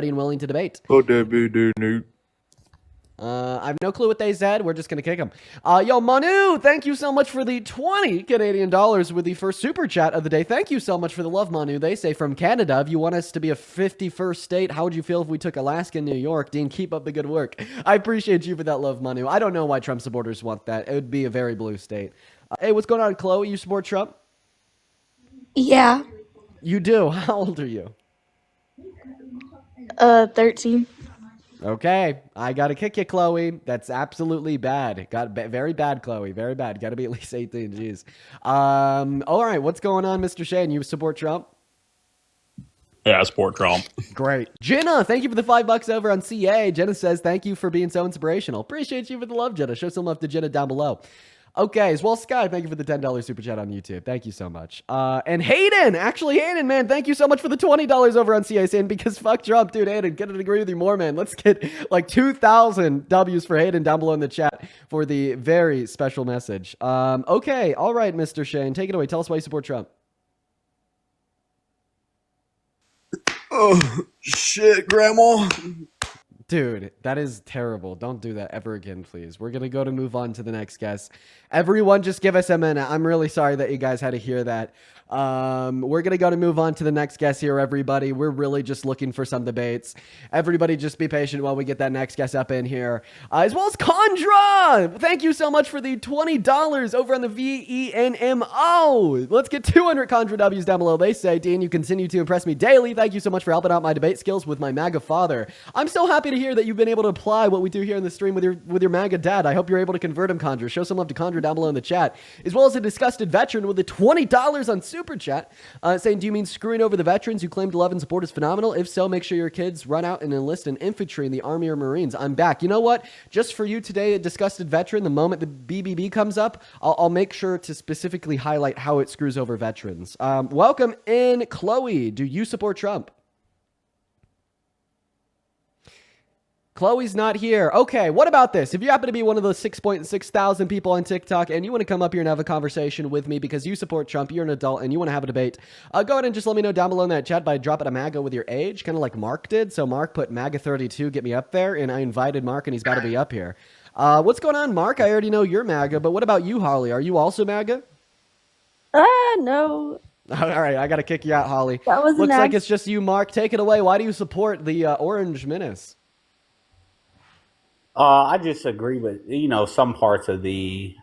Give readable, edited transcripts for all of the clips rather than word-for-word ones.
and willing to debate. Oh, Debbie, dude. I have no clue what they said. We're just going to kick them. Yo, Manu, thank you so much for the 20 Canadian dollars with the first super chat of the day. Thank you so much for the love, Manu. They say from Canada, if you want us to be a 51st state, how would you feel if we took Alaska and New York? Dean, keep up the good work. I appreciate you for that love, Manu. I don't know why Trump supporters want that. It would be a very blue state. Hey, what's going on, Chloe? You support Trump? Yeah. You do? How old are you? 13. Okay, I gotta kick you, Chloe. That's absolutely bad. Very bad, Chloe. Very bad. Got to be at least 18. Jeez. All right. What's going on, Mr. Shane? You support Trump? Yeah, I support Trump. Great. Jenna, thank you for the $5 over on CA. Jenna says thank you for being so inspirational. Appreciate you for the love, Jenna. Show some love to Jenna down below. Okay, as well, Sky, thank you for the $10 super chat on YouTube. Thank you so much. And Hayden, man, thank you so much for the $20 over on CACN because fuck Trump, dude. Hayden, couldn't agree with you more, man. Let's get like 2,000 W's for Hayden down below in the chat for the very special message. Okay, all right, Mr. Shane, take it away. Tell us why you support Trump. Oh, shit, Grandma. Dude, that is terrible. Don't do that ever again, please. We're going to move on to the next guest. Everyone, just give us a minute. I'm really sorry that you guys had to hear that. We're going to move on to the next guest here, everybody. We're really just looking for some debates. Everybody just be patient while we get that next guest up in here. As well as Condra! Thank you so much for the $20 over on the VENMO. Let's get 200 Condra W's down below. They say, Dean, you continue to impress me daily. Thank you so much for helping out my debate skills with my MAGA father. I'm so happy to hear that you've been able to apply what we do here in the stream with your MAGA dad. I hope you're able to convert him, Condra. Show some love to Condra down below in the chat. As well as a disgusted veteran with the $20 on Super Chat, saying, do you mean screwing over the veterans you claim to love and support is phenomenal? If so, make sure your kids run out and enlist in infantry in the Army or Marines. I'm back. You know what? Just for you today, a disgusted veteran, the moment the BBB comes up, I'll make sure to specifically highlight how it screws over veterans. Welcome in, Chloe. Do you support Trump? Chloe's not here. Okay, what about this? If you happen to be one of those 6.6 thousand people on TikTok and you want to come up here and have a conversation with me because you support Trump, you're an adult, and you want to have a debate, go ahead and just let me know down below in that chat by dropping a MAGA with your age, kind of like Mark did. So Mark put MAGA 32, get me up there, and I invited Mark, and he's about to be up here. What's going on, Mark? I already know you're MAGA, but what about you, Holly? Are you also MAGA? No. All right, I got to kick you out, Holly. That was Looks like it's just you, Mark. Take it away. Why do you support the Orange Menace? I just agree with, some parts of the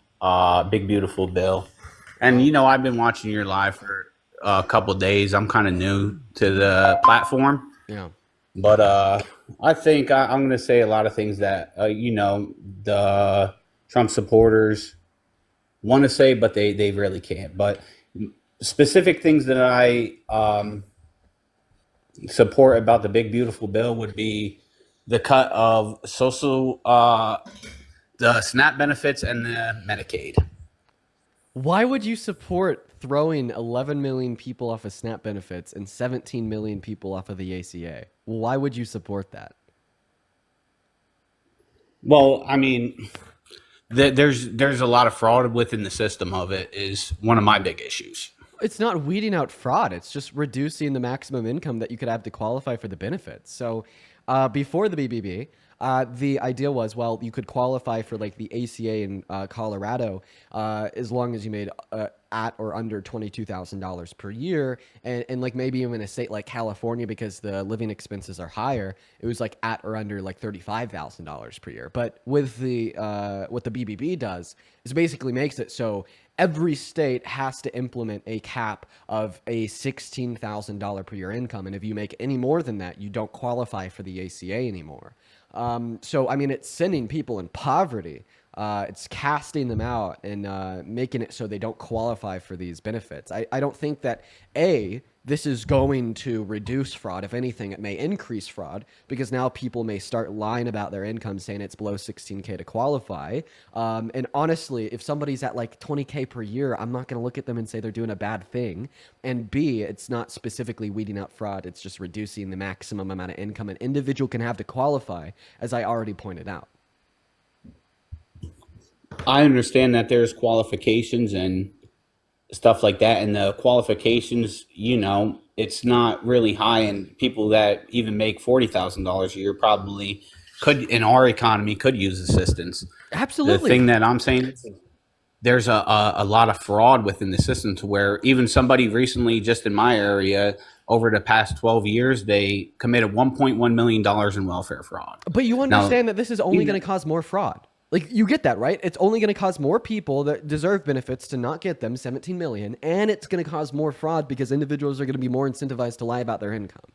Big Beautiful Bill. And, I've been watching your live for a couple of days. I'm kind of new to the platform. Yeah. But I think I'm going to say a lot of things that, the Trump supporters want to say, but they really can't. But specific things that I support about the Big Beautiful Bill would be the cut of social, the SNAP benefits and the Medicaid. Why would you support throwing 11 million people off of SNAP benefits and 17 million people off of the ACA? Why would you support that? Well, I mean, there's a lot of fraud within the system of it is one of my big issues. It's not weeding out fraud. It's just reducing the maximum income that you could have to qualify for the benefits. So before the BBB, the idea was, well, you could qualify for like the ACA in Colorado as long as you made at or under $22,000 per year. And like maybe even a state like California, because the living expenses are higher, it was like at or under like $35,000 per year. But with the what the BBB does is basically makes it so every state has to implement a cap of a $16,000 per year income. And if you make any more than that, you don't qualify for the ACA anymore. So, I mean, it's sending people in poverty. It's casting them out and making it so they don't qualify for these benefits. I don't think that, this is going to reduce fraud. If anything, it may increase fraud because now people may start lying about their income, saying it's below 16K to qualify. And honestly, if somebody's at like 20K per year, I'm not going to look at them and say they're doing a bad thing. And B, it's not specifically weeding out fraud. It's just reducing the maximum amount of income an individual can have to qualify, as I already pointed out. I understand that there's qualifications and stuff like that, and the qualifications, it's not really high, and people that even make $40,000 a year probably could, in our economy, could use assistance. The Absolutely. thing that I'm saying is there's a lot of fraud within the system to where even somebody recently, just in my area, over the past 12 years, they committed $1.1 million in welfare fraud. But you Now, understand that this is only going to cause more fraud. Like, you get that, right? It's only going to cause more people that deserve benefits to not get them, 17 million, and it's going to cause more fraud because individuals are going to be more incentivized to lie about their income.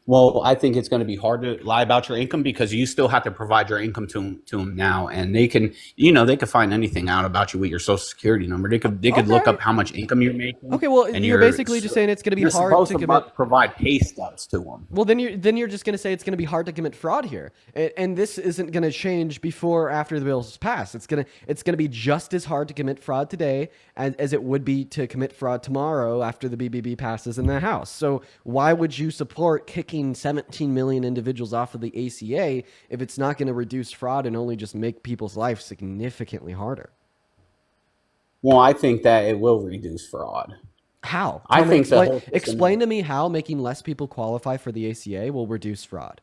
well, I think it's going to be hard to lie about your income because you still have to provide your income to them now, and they can, they could find anything out about you with your social security number. They could look Okay. up how much income you're making. Okay, well, and you're basically just saying it's going to be you're hard supposed to to commit. provide pay stubs to them. Well, then you're just going to say it's going to be hard to commit fraud here, and this isn't going to change before or after the bill's passed. It's gonna be just as hard to commit fraud today as it would be to commit fraud tomorrow after the BBB passes in the House. So why would you support kicking 17 million individuals off of the ACA if it's not going to reduce fraud and only just make people's lives significantly harder? Well, I think that it will reduce fraud. How? I think explain to me how making less people qualify for the ACA will reduce fraud.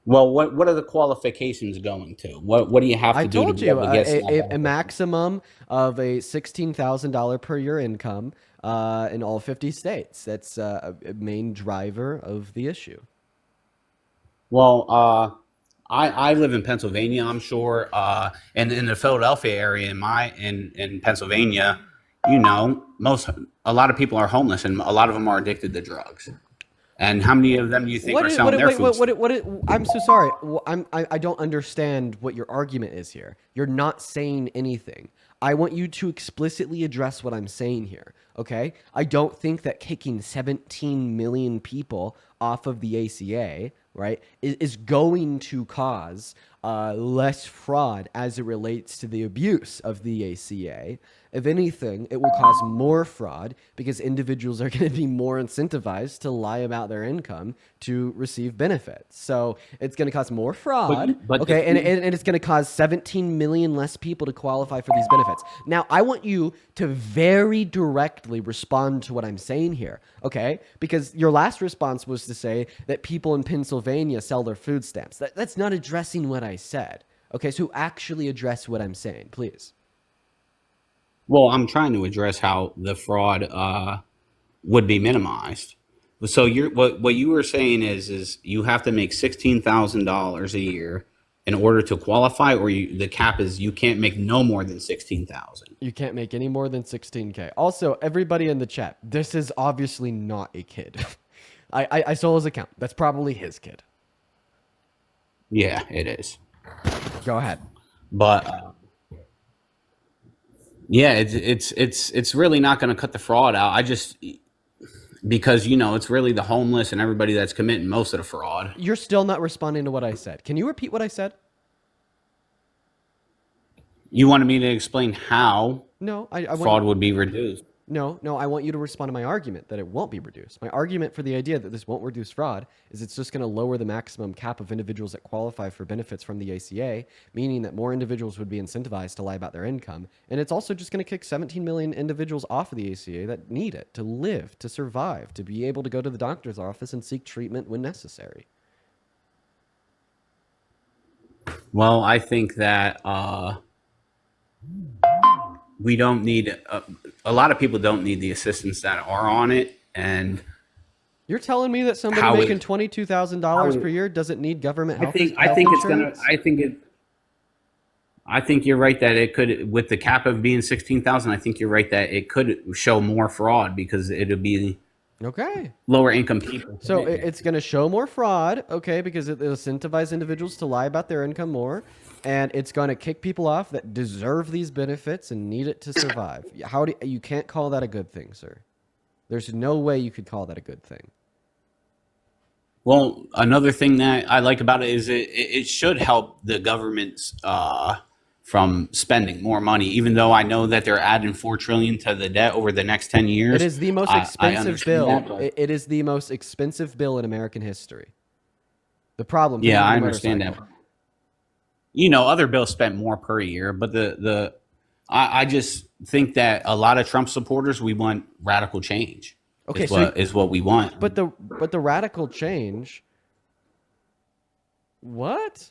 Well, what are the qualifications going to? What do you have to I do told to be you able to get a maximum of a $16,000 per year income in all 50 states. That's a main driver of the issue. Well, I live in Pennsylvania. I'm sure, and in the Philadelphia area, in Pennsylvania, a lot of people are homeless, and a lot of them are addicted to drugs. And how many of them do you think are selling their food? I'm so sorry. I don't understand what your argument is here. You're not saying anything. I want you to explicitly address what I'm saying here, okay? I don't think that kicking 17 million people off of the ACA, right, is going to cause less fraud as it relates to the abuse of the ACA. If anything, it will cause more fraud because individuals are going to be more incentivized to lie about their income to receive benefits. So it's going to cause more fraud, okay? And it's going to cause 17 million less people to qualify for these benefits. Now, I want you to very directly respond to what I'm saying here, okay? Because your last response was to say that people in Pennsylvania sell their food stamps. That's not addressing what I said, okay? So actually address what I'm saying, please. Well, I'm trying to address how the fraud would be minimized. So what you were saying is you have to make $16,000 a year in order to qualify, or the cap is you can't make no more than 16,000. You can't make any more than 16K. Also, everybody in the chat, this is obviously not a kid. I stole his account. That's probably his kid. Yeah, it is. Go ahead. But yeah, it's really not going to cut the fraud out. Because it's really the homeless and everybody that's committing most of the fraud. You're still not responding to what I said. Can you repeat what I said? You wanted me to explain how fraud would be reduced. No, I want you to respond to my argument that it won't be reduced. My argument for the idea that this won't reduce fraud is it's just going to lower the maximum cap of individuals that qualify for benefits from the ACA, meaning that more individuals would be incentivized to lie about their income. And it's also just going to kick 17 million individuals off of the ACA that need it to live, to survive, to be able to go to the doctor's office and seek treatment when necessary. Well, I think that we don't need a lot of people don't need the assistance that are on it. And you're telling me that somebody making $22,000 per year doesn't need government health? I think you're right that it could, with the cap of being 16,000. I think you're right that it could show more fraud because it'll be lower income people. So it's going to show more fraud, okay, because it'll incentivize individuals to lie about their income more, and it's going to kick people off that deserve these benefits and need it to survive. You can't call that a good thing, sir. There's no way you could call that a good thing. Well, another thing that I like about it is it should help the government's from spending more money, even though I know that they're adding $4 trillion to the debt over the next 10 years. It is the most expensive bill. It is the most expensive bill in American history. The problem. Yeah, I understand that. Other bills spent more per year, but the I just think that a lot of Trump supporters, we want radical change. Okay, Is what we want. But the radical change. What?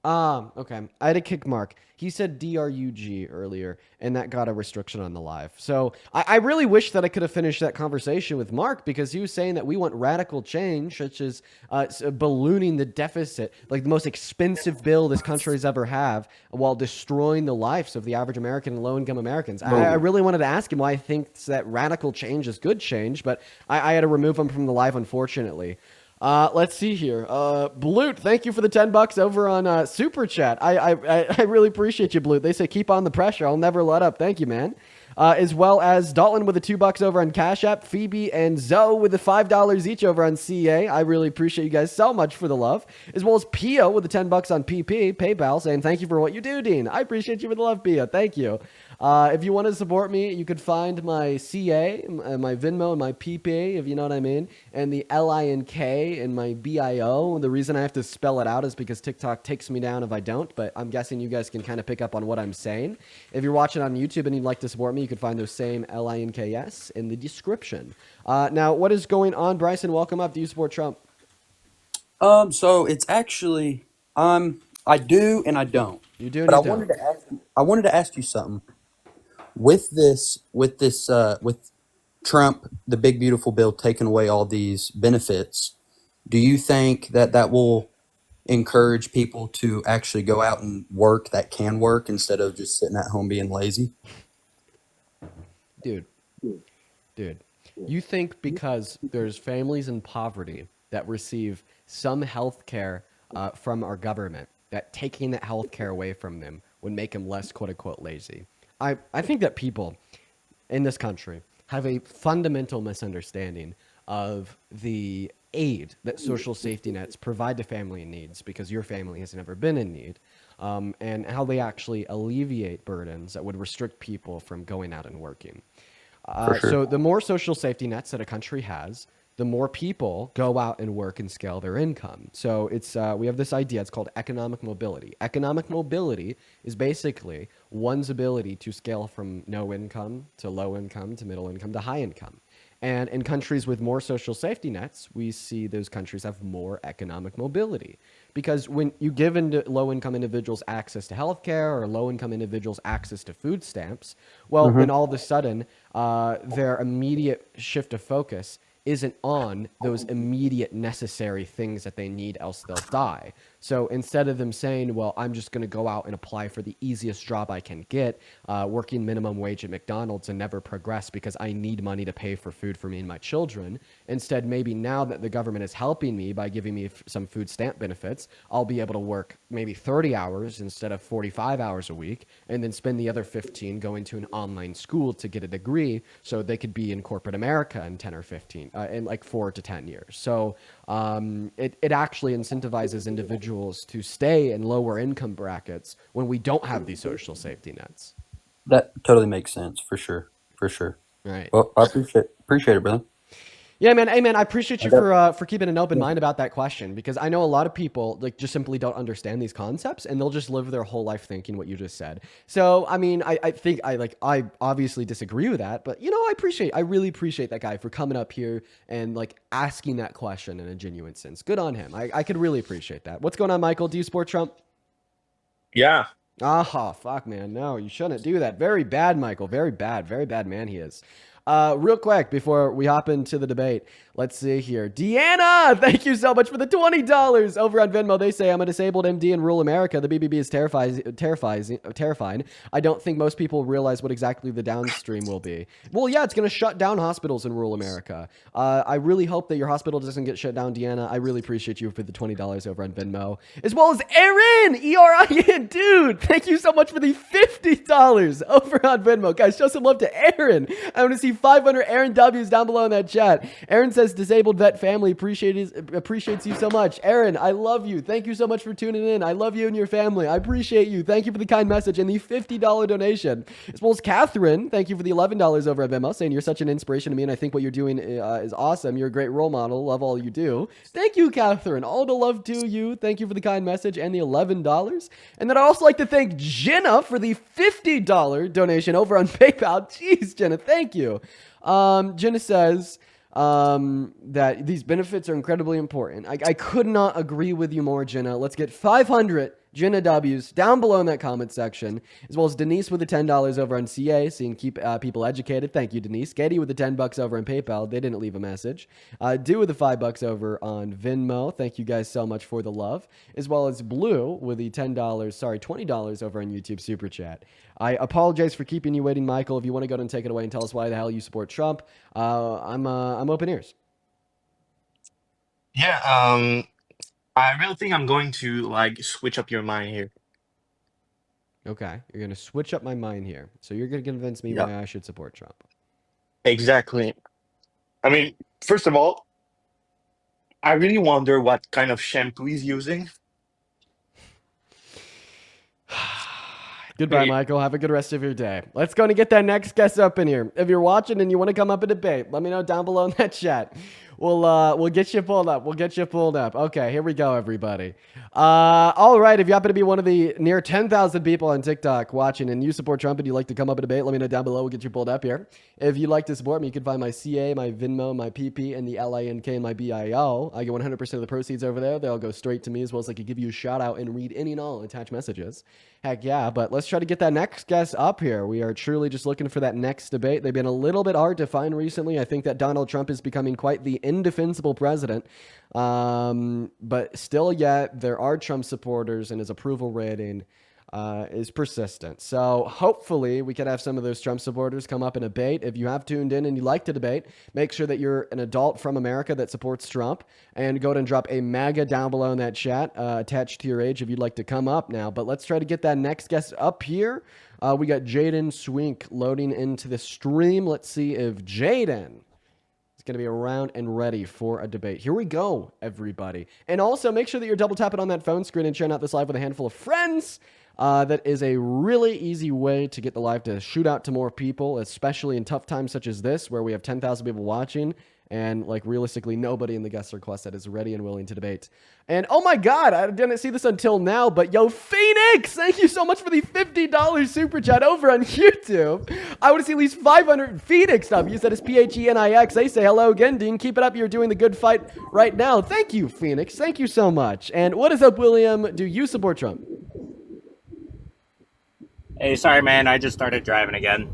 Okay. I had to kick Mark. He said DRUG earlier, and that got a restriction on the live. So I really wish that I could have finished that conversation with Mark, because he was saying that we want radical change, such as ballooning the deficit, like the most expensive bill this country's ever have, while destroying the lives of the average American and low-income Americans. I really wanted to ask him why he thinks that radical change is good change, but I had to remove him from the live, unfortunately. Let's see here. Blute, thank you for the $10 over on Super Chat. I really appreciate you, Blute. They say keep on the pressure. I'll never let up. Thank you, man. As well as Dalton with the $2 over on Cash App, Phoebe and Zoe with the $5 each over on CA. I really appreciate you guys so much for the love. As well as Pio with the $10 on PP, PayPal, saying thank you for what you do, Dean. I appreciate you for the love, Pio. Thank you. If you want to support me, you could find my CA, my Venmo, and my PP, if you know what I mean, and the LINK and my BIO. The reason I have to spell it out is because TikTok takes me down if I don't, but I'm guessing you guys can kind of pick up on what I'm saying. If you're watching on YouTube and you'd like to support me, you can find those same LINKS in the description. Now, what is going on, Bryson? Welcome up. Do you support Trump? So it's actually, I do and I don't. You do and But you don't. I wanted to ask you something. With Trump, the big beautiful bill taking away all these benefits, do you think that will encourage people to actually go out and work that can work instead of just sitting at home being lazy? Dude, you think because there's families in poverty that receive some health care from our government, that taking that health care away from them would make them less quote-unquote lazy? I think that people in this country have a fundamental misunderstanding of the aid that social safety nets provide to family in needs, because your family has never been in need, and how they actually alleviate burdens that would restrict people from going out and working. Sure. So the more social safety nets that a country has, the more people go out and work and scale their income. So it's we have this idea, it's called economic mobility. Economic mobility is basically one's ability to scale from no income to low income to middle income to high income. And in countries with more social safety nets, we see those countries have more economic mobility. Because when you give low-income individuals access to healthcare, or low-income individuals access to food stamps, well, then all of a sudden, their immediate shift of focus isn't on those immediate necessary things that they need, else they'll die. So instead of them saying, well, I'm just going to go out and apply for the easiest job I can get, working minimum wage at McDonald's, and never progress because I need money to pay for food for me and my children. Instead, maybe now that the government is helping me by giving me some food stamp benefits, I'll be able to work maybe 30 hours instead of 45 hours a week, and then spend the other 15 going to an online school to get a degree so they could be in corporate America in 10 or 15, in like 4 to 10 years. So it actually incentivizes individuals to stay in lower income brackets when we don't have these social safety nets. That totally makes sense, for sure. Right. Well, I appreciate it, brother. Yeah, man. Hey, man, I appreciate you for keeping an open mind about that question, because I know a lot of people like just simply don't understand these concepts, and they'll just live their whole life thinking what you just said. So, I mean, I think I obviously disagree with that, but I really appreciate that guy for coming up here and like asking that question in a genuine sense. Good on him. I could really appreciate that. What's going on, Michael? Do you support Trump? Yeah. Ah, fuck, man. No, you shouldn't do that. Very bad, Michael. Very bad man he is. Real quick, before we hop into the debate, let's see here. Deanna, thank you so much for the $20 over on Venmo. They say, I'm a disabled MD in rural America. The BBB is terrifying. I don't think most people realize what exactly the downstream will be. Well, yeah, it's going to shut down hospitals in rural America. I really hope that your hospital doesn't get shut down, Deanna. I really appreciate you for the $20 over on Venmo. As well as Erin, E-R-I-N, dude. Thank you so much for the $50 over on Venmo. Guys, show some love to Erin. I want to see 500 Aaron W's down below in that chat. Aaron says, disabled vet family appreciates you so much. Aaron, I love you. Thank you so much for tuning in. I love you and your family. I appreciate you. Thank you for the kind message and the $50 donation. As well as Catherine, thank you for the $11 over at Venmo, saying you're such an inspiration to me and I think what you're doing is awesome. You're a great role model. Love all you do. Thank you, Catherine. All the love to you. Thank you for the kind message and the $11. And then I'd also like to thank Jenna for the $50 donation over on PayPal. Jeez, Jenna, thank you. Jenna says that these benefits are incredibly important. I could not agree with you more, Jenna. Let's get 500 Jenna W's down below in that comment section, as well as Denise with the $10 over on CA, seeing keep people educated. Thank you, Denise. Katie with the $10 over on PayPal. They didn't leave a message. Do with the $5 over on Venmo. Thank you guys so much for the love, as well as Blue with the $20 over on YouTube Super Chat. I apologize for keeping you waiting, Michael. If you want to go ahead and take it away and tell us why the hell you support Trump, I'm open ears. Yeah. I really think I'm going to like switch up your mind here. Okay, you're going to switch up my mind here. So you're going to convince me Yeah. why I should support Trump. Exactly. I mean, first of all, I really wonder what kind of shampoo he's using. Goodbye, Hey. Michael. Have a good rest of your day. Let's go and get that next guest up in here. If you're watching and you want to come up and debate, let me know down below in that chat. We'll get you pulled up. We'll get you pulled up. Okay, here we go, everybody. All right, if you happen to be one of the near 10,000 people on TikTok watching and you support Trump and you'd like to come up and debate, let me know down below. We'll get you pulled up here. If you'd like to support me, you can find my CA, my Venmo, my PP, and the LINK and my BIO. I get 100% of the proceeds over there. They'll go straight to me, as well as I could give you a shout out and read any and all attached messages. Heck yeah, but let's try to get that next guest up here. We are truly just looking for that next debate. They've been a little bit hard to find recently. I think that Donald Trump is becoming quite the indefensible president. But still yet, there are Trump supporters, and his approval rating is persistent. So hopefully we could have some of those Trump supporters come up and debate. If you have tuned in and you like to debate, make sure that you're an adult from America that supports Trump, and go ahead and drop a MAGA down below in that chat attached to your age if you'd like to come up now. But let's try to get that next guest up here. We got Jaden Swink loading into the stream. Let's see if Jaden is going to be around and ready for a debate. Here we go, everybody. And also make sure that you're double tapping on that phone screen and sharing out this live with a handful of friends. That is a really easy way to get the live to shoot out to more people, especially in tough times such as this, where we have 10,000 people watching and like realistically nobody in the guest request that is ready and willing to debate. And oh my God, I didn't see this until now, but yo, Phoenix, thank you so much for the $50 super chat over on YouTube. I want to see at least 500 Phoenix stuff. You said it's PHENIX. They say hello again, Dean. Keep it up. You're doing the good fight right now. Thank you, Phoenix. Thank you so much. And what is up, William? Do you support Trump? Hey, sorry, man. I just started driving again.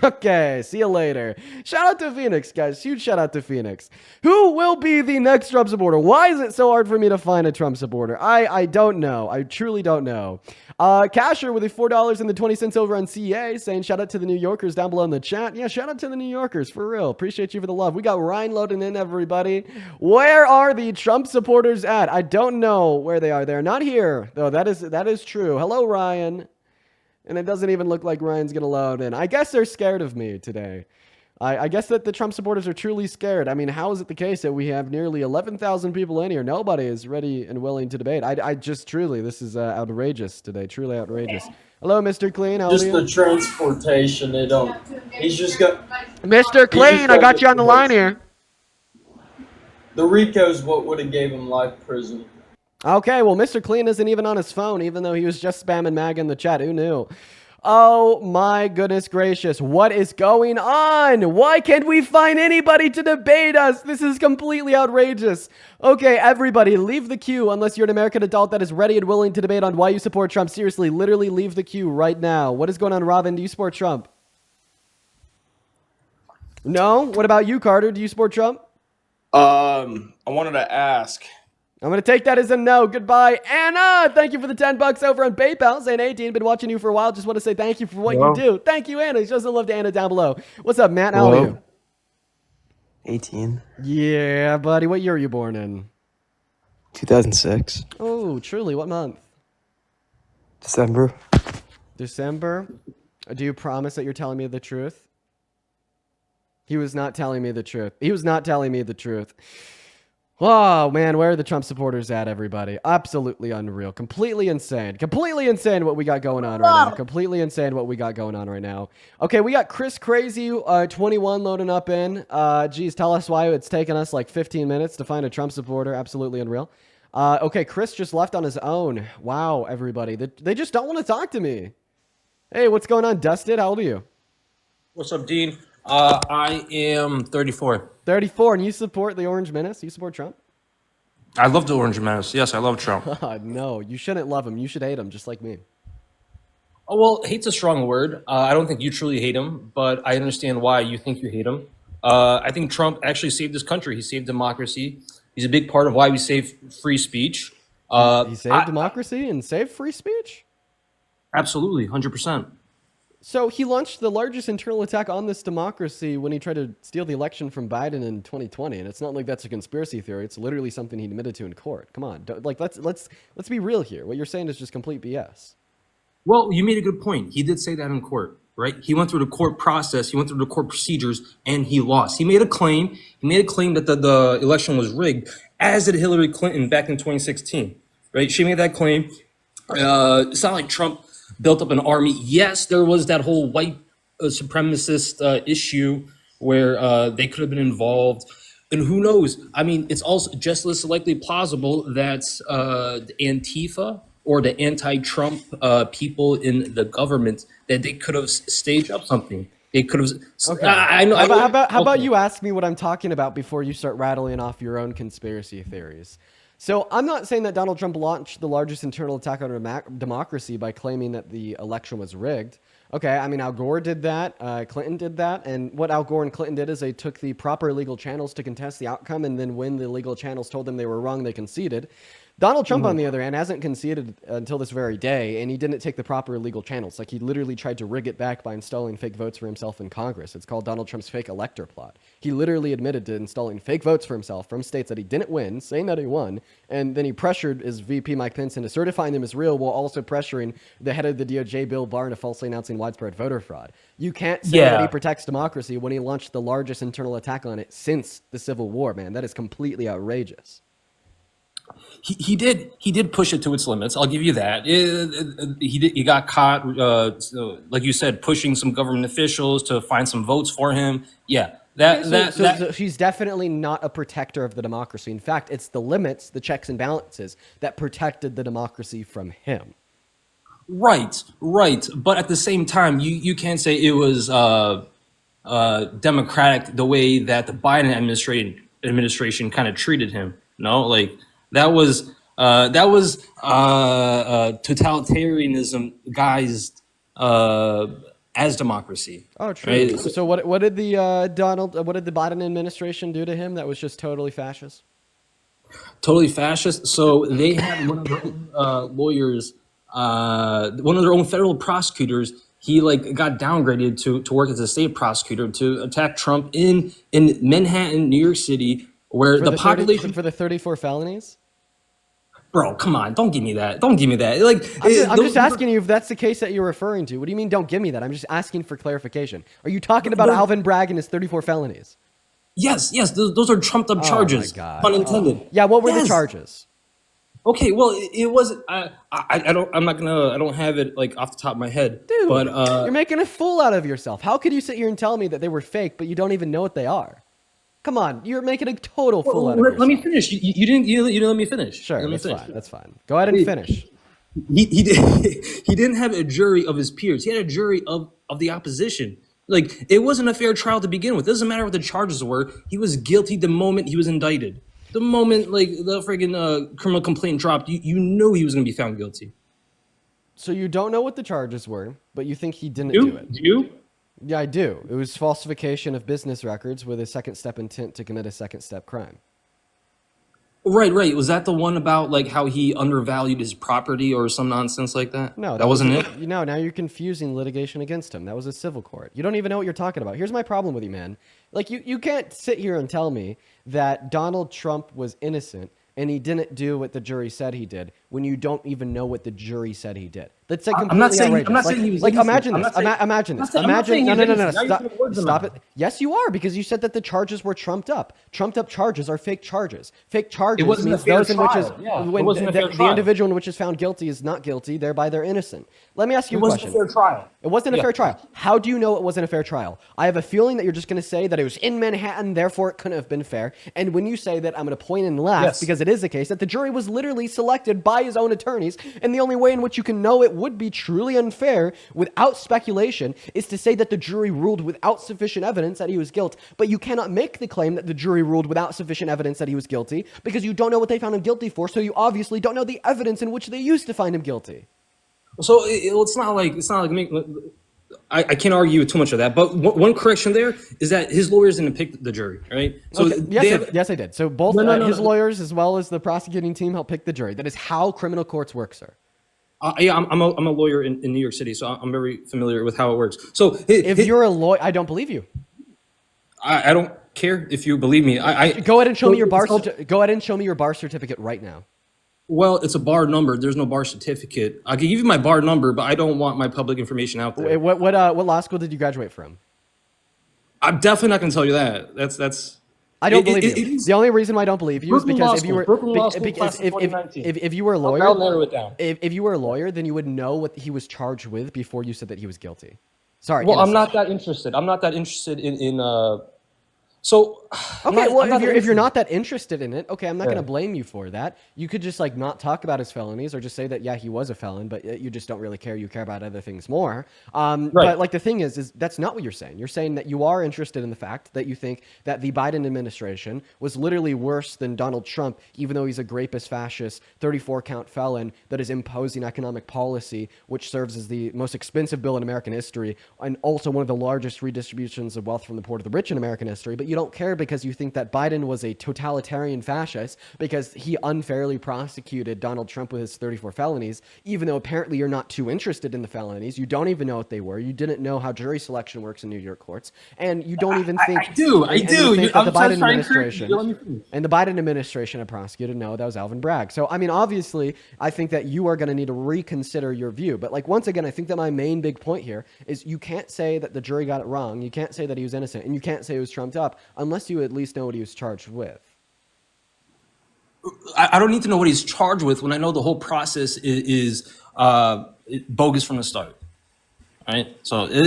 Okay, see you later. Shout out to Phoenix, guys. Huge shout out to Phoenix. Who will be the next Trump supporter? Why is it so hard for me to find a Trump supporter? I don't know. I truly don't know. Casher with the $4.20 over on CA saying shout out to the New Yorkers down below in the chat. Yeah, shout out to the New Yorkers, for real. Appreciate you for the love. We got Ryan loading in, everybody. Where are the Trump supporters at? I don't know where they are. They're not here, though. That is true. Hello, Ryan. And it doesn't even look like Ryan's going to load in. I guess they're scared of me today. I guess that the Trump supporters are truly scared. I mean, how is it the case that we have nearly 11,000 people in here? Nobody is ready and willing to debate. I just truly, this is outrageous today. Truly outrageous. Hello, Mr. Clean. How are Just you? the transportation, they don't. He's just got. Mr. Clean, I got you on the line here. The RICO's what would have gave him life prison. Okay, well, Mr. Clean isn't even on his phone, even though he was just spamming MAGA in the chat. Who knew? Oh, my goodness gracious. What is going on? Why can't we find anybody to debate us? This is completely outrageous. Okay, everybody, leave the queue unless you're an American adult that is ready and willing to debate on why you support Trump. Seriously, literally leave the queue right now. What is going on, Robin? Do you support Trump? No? What about you, Carter? Do you support Trump? I wanted to ask. I'm going to take that as a no. Goodbye. Anna, thank you for the $10 over on PayPal. Saying, hey, Dean, been watching you for a while. Just want to say thank you for what you do. Thank you, Anna. Show some love to Anna down below. What's up, Matt? How are you? 18. Yeah, buddy. What year were you born in? 2006. Oh, truly. What month? December. December. Do you promise that you're telling me the truth? He was not telling me the truth. He was not telling me the truth. Oh, man, where are the Trump supporters at, everybody? Absolutely unreal. Completely insane. Completely insane what we got going on right now. Completely insane what we got going on right now. Okay, we got Chris Crazy 21 loading up in. Geez, tell us why it's taken us like 15 minutes to find a Trump supporter. Absolutely unreal. Okay, Chris just left on his own. Wow, everybody. They just don't want to talk to me. Hey, what's going on, Dusted? How old are you? What's up, Dean? I am 34. 34, and you support the Orange Menace? You support Trump? I love the Orange Menace. Yes, I love Trump. No, you shouldn't love him. You should hate him, just like me. Oh, well, hate's a strong word. I don't think you truly hate him, but I understand why you think you hate him. I think Trump actually saved this country. He saved democracy. He's a big part of why we save free speech. He saved democracy and saved free speech? Absolutely, 100%. So he launched the largest internal attack on this democracy when he tried to steal the election from Biden in 2020, and it's not like that's a conspiracy theory. It's literally something he admitted to in court. Come on, let's be real here. What you're saying is just complete BS. Well, you made a good point. He did say that in court, right? He went through the court process. He went through the court procedures, and he lost. He made a claim. He made a claim that the election was rigged, as did Hillary Clinton back in 2016, right? She made that claim. It's not like Trump built up an army. Yes, there was that whole white supremacist issue where they could have been involved. And who knows? I mean, it's also just as likely plausible that the Antifa or the anti-Trump people in the government, that they could have staged up something. They could have. Okay. I know. How about you ask me what I'm talking about before you start rattling off your own conspiracy theories? So I'm not saying that Donald Trump launched the largest internal attack on democracy by claiming that the election was rigged. Okay, I mean, Al Gore did that. Clinton did that. And what Al Gore and Clinton did is they took the proper legal channels to contest the outcome. And then when the legal channels told them they were wrong, they conceded. Donald Trump, on the other hand, hasn't conceded until this very day, and he didn't take the proper legal channels. Like, he literally tried to rig it back by installing fake votes for himself in Congress. It's called Donald Trump's fake elector plot. He literally admitted to installing fake votes for himself from states that he didn't win, saying that he won, and then he pressured his VP, Mike Pence, into certifying them as real while also pressuring the head of the DOJ, Bill Barr, into falsely announcing widespread voter fraud. You can't say that he protects democracy when he launched the largest internal attack on it since the Civil War, man. That is completely outrageous. He did push it to its limits. I'll give you that. He got caught, like you said, pushing some government officials to find some votes for him. Yeah, So she's definitely not a protector of the democracy. In fact, it's the limits, the checks and balances that protected the democracy from him. Right. But at the same time, you can't say it was democratic the way that the Biden administration kind of treated him. No, like. That was totalitarianism guised as democracy. Oh, true. Right? So what did the Biden administration do to him that was just totally fascist? Totally fascist. So they had one of their own lawyers, one of their own federal prosecutors. He got downgraded to work as a state prosecutor to attack Trump in Manhattan, New York City, where the population for the 34 felonies. Bro, come on! Don't give me that. Like, I'm just asking you if that's the case that you're referring to. What do you mean? Don't give me that. I'm just asking for clarification. Are you talking about Alvin Bragg and his 34 felonies? Yes. Those are trumped up charges. Oh my God. Pun intended. Yeah. What were the charges? Okay. Well, it was. I don't have it off the top of my head. Dude, but you're making a fool out of yourself. How could you sit here and tell me that they were fake, but you don't even know what they are? Come on, you're making a total fool out of yourself. Let me finish. You didn't let me finish. Sure, that's fine. Go ahead and finish. He didn't have a jury of his peers. He had a jury of the opposition. Like, it wasn't a fair trial to begin with. It doesn't matter what the charges were. He was guilty the moment he was indicted. The moment the friggin' criminal complaint dropped, you knew he was going to be found guilty. So you don't know what the charges were, but you think he didn't do it. Do you? Yeah, I do. It was falsification of business records with a second-step intent to commit a second-step crime. Right. Was that the one about how he undervalued his property or some nonsense like that? No, that wasn't it. No, now you're confusing litigation against him. That was a civil court. You don't even know what you're talking about. Here's my problem with you, man. You can't sit here and tell me that Donald Trump was innocent and he didn't do what the jury said he did when you don't even know what the jury said he did. That's like I'm not completely saying. outrageous. I'm not saying he was like innocent. imagine I'm this. not saying- Imagine I'm this. not Imagine saying no, he's no, no, no, no. innocent. Now you're Stop, putting words in my stop mouth. it. Yes, you are, because you said that the charges were trumped up. Trumped up charges are fake charges. Fake charges wasn't a means fair those in which is trial. Yeah, it when wasn't a fair the trial. individual in which is found guilty is not guilty, thereby they're innocent. Let me ask you It a wasn't question. a fair trial. It wasn't a Yeah. fair trial. How do you know it wasn't a fair trial? I have a feeling that you're just going to say that it was in Manhattan, therefore it couldn't have been fair. And when you say that, I'm going to point and laugh Yes. because it is the case that the jury was literally selected by his own attorneys. And the only way in which you can know it would be truly unfair without speculation is to say that the jury ruled without sufficient evidence that he was guilty. But you cannot make the claim that the jury ruled without sufficient evidence that he was guilty because you don't know what they found him guilty for. So you obviously don't know the evidence in which they used to find him guilty. So it's not like I can't argue with too much of that. But one correction there is that his lawyers didn't pick the jury, right? So Okay. Yes, I did. So both his no. lawyers as well as the prosecuting team helped pick the jury. That is how criminal courts work, sir. Yeah, I'm a lawyer in New York City, so I'm very familiar with how it works. So If you're a lawyer, I don't believe you. I don't care if you believe me. Go ahead and show me your bar. So- Go ahead and show me your bar certificate right now. Well, it's a bar number. There's no bar certificate. I can give you my bar number, but I don't want my public information out there. Wait, what law school did you graduate from? I'm definitely not going to tell you that. That's. I don't believe it you. is- The only reason why I don't believe you is Brooklyn because Law if you School, were Brooklyn Law bec- School, because class of 2019. if you were a lawyer, I'll narrow it down. If you were a lawyer, then you would know what he was charged with before you said that he was guilty. Sorry. Well, I'm innocent. not that interested. I'm not that interested in. So. I'm Okay, not- well, I'm not if you're interested. not that interested in it, okay, I'm not Yeah. going to blame you for that. You could just like not talk about his felonies or just say that, yeah, he was a felon, but you just don't really care. You care about other things more. But like the thing is that's not what you're saying. You're saying that you are interested in the fact that you think that the Biden administration was literally worse than Donald Trump, even though he's a rapist, fascist, 34 count felon that is imposing economic policy, which serves as the most expensive bill in American history and also one of the largest redistributions of wealth from the poor to the rich in American history. But you don't care because you think that Biden was a totalitarian fascist because he unfairly prosecuted Donald Trump with his 34 felonies, even though apparently you're not too interested in the felonies. You don't even know what they were. You didn't know how jury selection works in New York courts. And you don't even think... I do. and you think that the Biden administration... Let me finish. And the Biden administration had prosecuted, no, that was Alvin Bragg. So, I mean, obviously, I think that you are going to need to reconsider your view. But, like, once again, I think that my main big point here is you can't say that the jury got it wrong. You can't say that he was innocent. And you can't say he was trumped up unless you at least know what he was charged with. I don't need to know what he's charged with when I know the whole process is bogus from the start. All right? So, You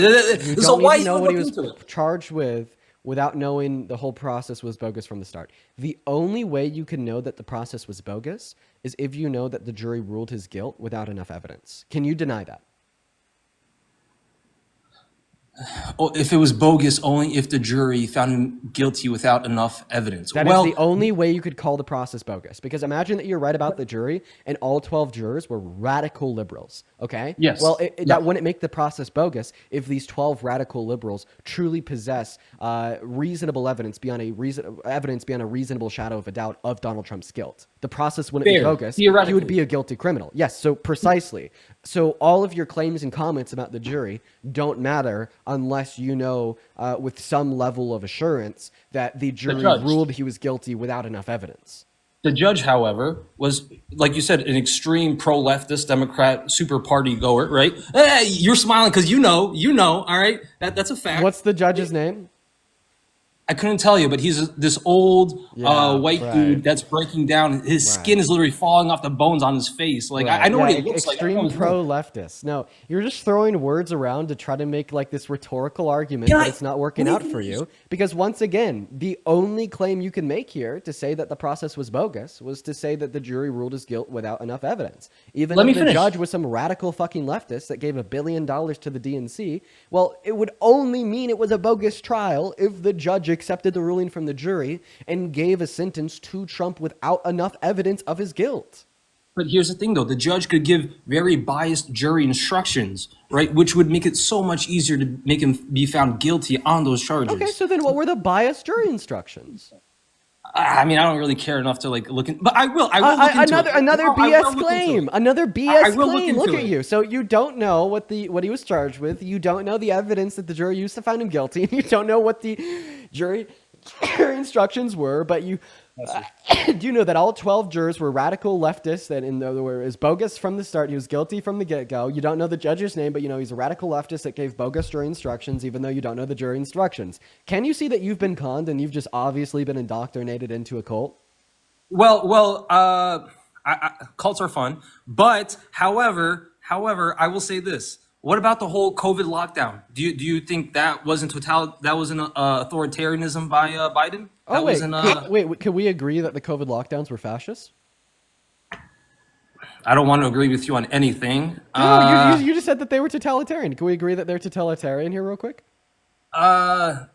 so don't why need to know you what he look was into it? charged with without knowing the whole process was bogus from the start. The only way you can know that the process was bogus is if you know that the jury ruled his guilt without enough evidence. Can you deny that? Oh, if it was bogus, only if the jury found him guilty without enough evidence. That is the only way you could call the process bogus. Because imagine that you're right about the jury and all 12 jurors were radical liberals. Okay? Yes. Well, Yeah. that wouldn't make the process bogus if these 12 radical liberals truly possess reasonable evidence beyond a reasonable shadow of a doubt of Donald Trump's guilt. The process wouldn't be Fair. bogus. He Theoretically. would be a guilty criminal. Yes. So precisely. So all of your claims and comments about the jury don't matter unless you know with some level of assurance that the jury judge. ruled he was guilty without enough evidence. The judge, however, was, like you said, an extreme pro-leftist Democrat super party goer, right? Hey, you're smiling because you know, all right? That's a fact. What's the judge's name? I couldn't tell you, but he's this old white right. dude that's breaking down. His skin is literally falling off the bones on his face. Like, I know what he looks like. I Extreme know his name. pro-leftist. No, you're just throwing words around to try to make like this rhetorical argument, but it's not working out for you. Because once again, the only claim you can make here to say that the process was bogus was to say that the jury ruled his guilt without enough evidence. Even Let if me the finish. judge was some radical fucking leftist that gave $1 billion to the DNC, well, it would only mean it was a bogus trial if the judge accepted the ruling from the jury and gave a sentence to Trump without enough evidence of his guilt. But here's the thing, though. The judge could give very biased jury instructions, right? Which would make it so much easier to make him be found guilty on those charges. Okay, so then what were the biased jury instructions? I mean, I don't really care enough to like look in, but I will look into it. Another No, I will BS look into claim. it. Another BS I will look claim. into Look at it. you. So you don't know what he was charged with. You don't know the evidence that the jury used to find him guilty. And you don't know what the jury instructions were, but you Do you know that all 12 jurors were radical leftists, that in other words, bogus from the start? He was guilty from the get-go. You don't know the judge's name, but you know he's a radical leftist that gave bogus jury instructions, even though you don't know the jury instructions. Can you see that you've been conned and you've just obviously been indoctrinated into a cult? Cults are fun, but however, I will say this. What about the whole COVID lockdown? Do you think that wasn't authoritarianism by Biden? Oh, That wait, wasn't wait, can we agree that the COVID lockdowns were fascist? I don't want to agree with you on anything. No, you just said that they were totalitarian. Can we agree that they're totalitarian here real quick? The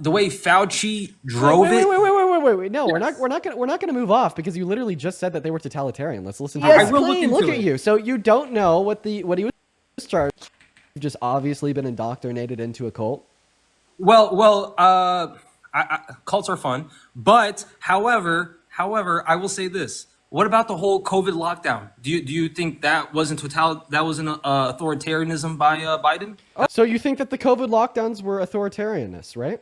way Fauci drove wait, it. Wait. No, we're not gonna move off because you literally just said that they were totalitarian. Let's listen to Yes, that. I will look Look into at it. you. So you don't know what he was charged. You've just obviously been indoctrinated into a cult. Cults are fun, but however, I will say this. What about the whole COVID lockdown? Do you think that wasn't authoritarianism by Biden? Oh, so you think that the COVID lockdowns were authoritarianists, right?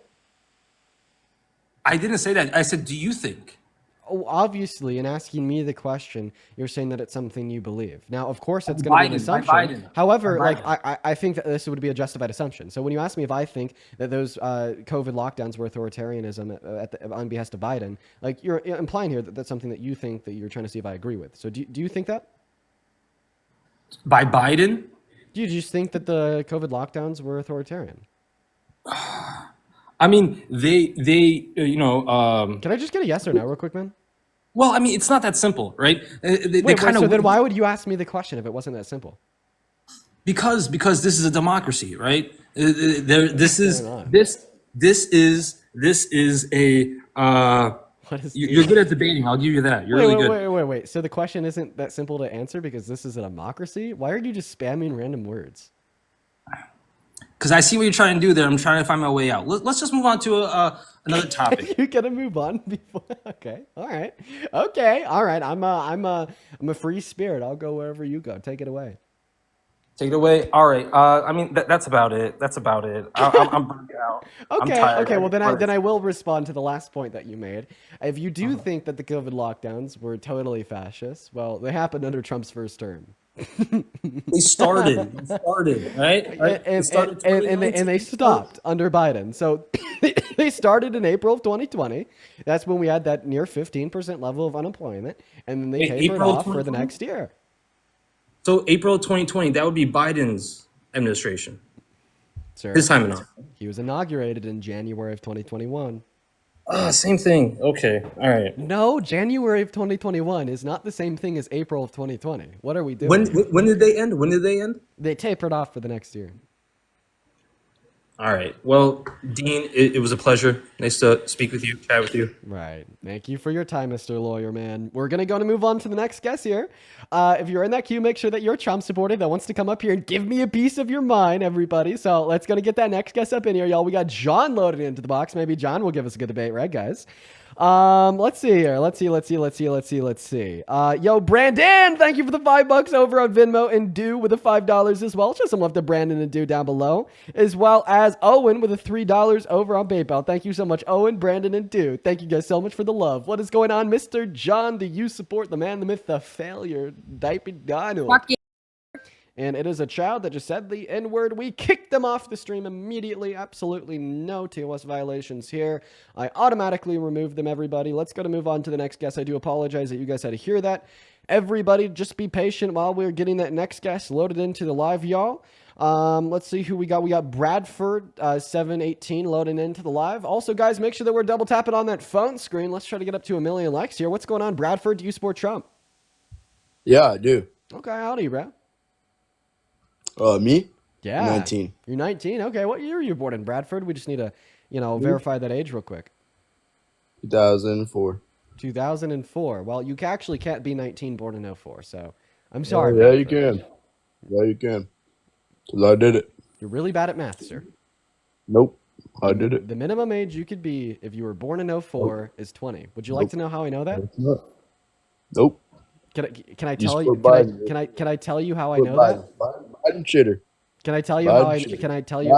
I didn't say that. I said, do you think? Oh, obviously, in asking me the question, you're saying that it's something you believe. Now, of course, it's going to be an assumption. However, I think that this would be a justified assumption. So when you ask me if I think that those COVID lockdowns were authoritarianism on behest of Biden, like you're implying here that that's something that you think that you're trying to see if I agree with. So do you think that? By Biden? Do you just think that the COVID lockdowns were authoritarian? I mean, they Can I just get a yes or no real quick, man? well, I mean, it's not that simple, right? So then why would you ask me the question if it wasn't that simple? Because this is a democracy, right? This is a What is you're good at debating. I'll give you that. You're really good. Wait. So the question isn't that simple to answer because this is a democracy? Why are you just spamming random words? Because I see what you're trying to do there. I'm trying to find my way out. Let's just move on to another topic. You're gonna move on before. Okay. All right. I'm a free spirit. I'll go wherever you go. Take it away. Take it away. All right. I mean, that's about it. I'm burnt out. I'm tired. Okay. Well, then I will respond to the last point that you made. If you do think that the COVID lockdowns were totally fascist, well, they happened under Trump's first term. They started, right? And they stopped under Biden. So they started in April of 2020. That's when we had that near 15% level of unemployment, and then they tapered April off for the next year. So April 2020, that would be Biden's administration. Sir, This time enough. he was inaugurated in January of 2021. Same thing. Okay. All right. No, January of 2021 is not the same thing as April of 2020. What are we doing? When did they end? They tapered off for the next year. All right. Well, Dean, it was a pleasure. Nice to speak with you, chat with you. Right. Thank you for your time, Mr. Lawyer Man. We're going to move on to the next guest here. If you're in that queue, make sure that you're a Trump supporter that wants to come up here and give me a piece of your mind, everybody. So let's get that next guest up in here, y'all. We got John loaded into the box. Maybe John will give us a good debate, right, guys? Let's see here. Let's see. Yo, Brandon, thank you for the $5 over on Venmo, and Do with the $5 as well. Show some love to Brandon and Do down below, as well as Owen with the $3 over on PayPal. Thank you so much, Owen, Brandon, and Do. Thank you guys so much for the love. What is going on, Mr. John? Do you support the man, the myth, the failure, Diaper Donald? Fuck yeah. And it is a child that just said the N-word. We kicked them off the stream immediately. Absolutely no TOS violations here. I automatically removed them, everybody. Let's go to move on to the next guest. I do apologize that you guys had to hear that. Everybody, just be patient while we're getting that next guest loaded into the live, y'all. Let's see who we got. We got Bradford 718 loading into the live. Also, guys, make sure that we're double tapping on that phone screen. Let's try to get up to 1 million likes here. What's going on, Bradford? Do you support Trump? Yeah, I do. Okay, howdy, bro. Me? Yeah. 19. You're 19? Okay, what year were you born in, Bradford? We just need to, verify that age real quick. 2004. 2004. Well, you actually can't be 19 born in 04, so I'm sorry. Yeah, you Bradford. can. Yeah, you can. Because I did it. You're really bad at math, sir. Nope. I did it. The minimum age you could be if you were born in 04 is 20. Would you like to know how I know that? Nope. Can I You tell you? support Biden. Can I tell you how I know that? Biden shitter. Can I tell you Biden how I? shitter. Can I tell you?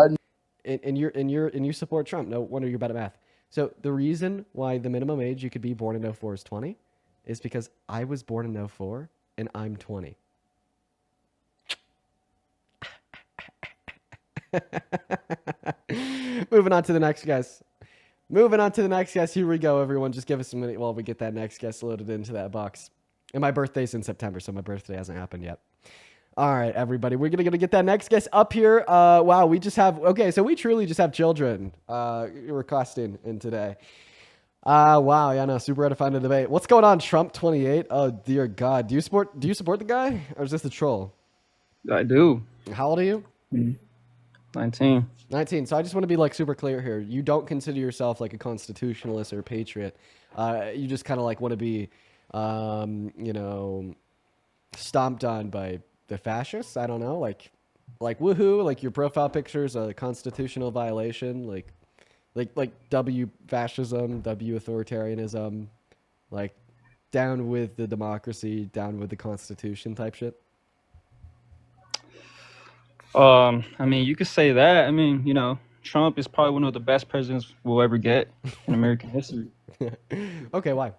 Biden. And you support Trump. No wonder you're bad at math. So the reason why the minimum age you could be born in '04 is 20 is because I was born in '04 and I'm 20. Moving on to the next guest. Moving on to the next guest. Here we go, everyone. Just give us a minute while we get that next guest loaded into that box. And my birthday's in September, so my birthday hasn't happened yet. All right, everybody. We're gonna get that next guest up here. Wow, we just have so we truly just have children requesting in today. Wow, yeah, no, super edifying debate. What's going on, Trump 28? Oh dear God, do you support the guy, or is this the troll? I do. How old are you? 19. 19. So I just want to be like super clear here. You don't consider yourself like a constitutionalist or a patriot. You just kind of like want to be, stomped on by the fascists. I don't know, like woohoo, like your profile picture is a constitutional violation, like W fascism, W authoritarianism, like down with the democracy, down with the Constitution type shit. I mean, you could say that. I mean, Trump is probably one of the best presidents we'll ever get in American history. Okay, why?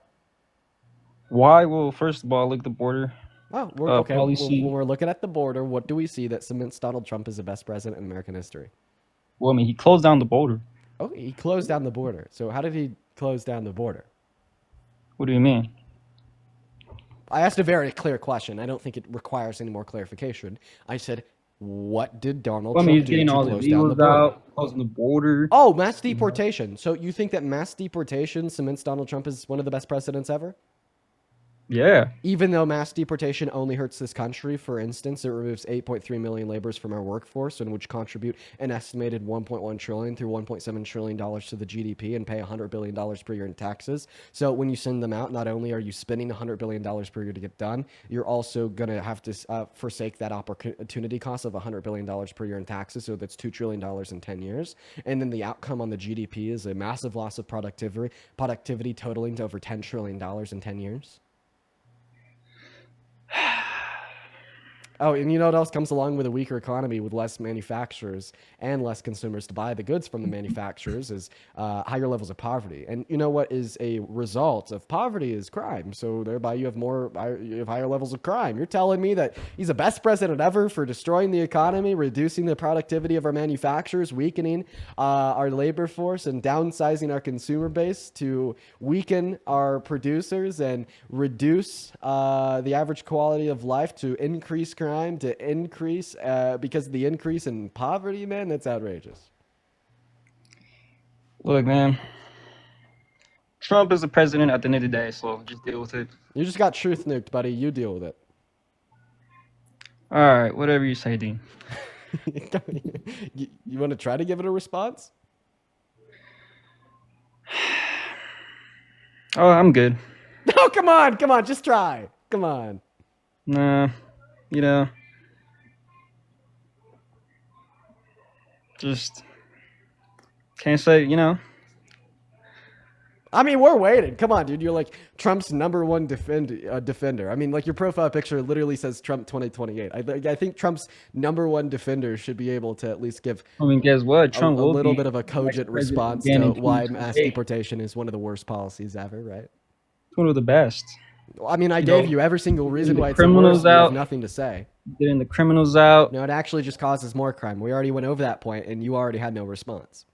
Why? Well, first of all, look at the border. Oh, okay. Policy. When we're looking at the border, what do we see that cements Donald Trump as the best president in American history? Well, I mean, he closed down the border. Oh, he closed down the border. So how did he close down the border? What do you mean? I asked a very clear question. I don't think it requires any more clarification. I said, what did Donald Trump he's do getting to all the close down the illegals border? out, closing the border. Oh, mass deportation. So you think that mass deportation cements Donald Trump as one of the best presidents ever? Yeah. Even though mass deportation only hurts this country, for instance, it removes 8.3 million laborers from our workforce, and which contribute an estimated 1.1 trillion through 1.7 trillion dollars to the GDP and pay $100 billion per year in taxes. So when you send them out, not only are you spending $100 billion per year to get done, you're also going to have to forsake that opportunity cost of $100 billion per year in taxes. So that's $2 trillion in 10 years. And then the outcome on the GDP is a massive loss of productivity totaling to over $10 trillion in 10 years. Oh, and you know what else comes along with a weaker economy with less manufacturers and less consumers to buy the goods from the manufacturers is higher levels of poverty. And you know what is a result of poverty is crime. So thereby you have higher levels of crime. You're telling me that he's the best president ever for destroying the economy, reducing the productivity of our manufacturers, weakening our labor force, and downsizing our consumer base to weaken our producers and reduce the average quality of life, to increase crime, to increase because of the increase in poverty, man? That's outrageous. Look, man. Trump is the president at the end of the day, so just deal with it. You just got truth nuked, buddy. You deal with it. All right, whatever you say, Dean. You want to try to give it a response? Oh, I'm good. No, come on, just try. Come on. Nah, just can't say, I mean, we're waiting. Come on, dude. You're like Trump's #1 defender. I mean, like your profile picture literally says Trump 2028. I think Trump's #1 defender should be able to at least give. I mean, guess what? Trump a little bit of a cogent response to why mass deportation is one of the worst policies ever, right? One of the best. I mean, I gave you every single reason why it's the criminals worst. You have out. nothing to say. Getting the criminals out. No, it actually just causes more crime. We already went over that point, and you already had no response.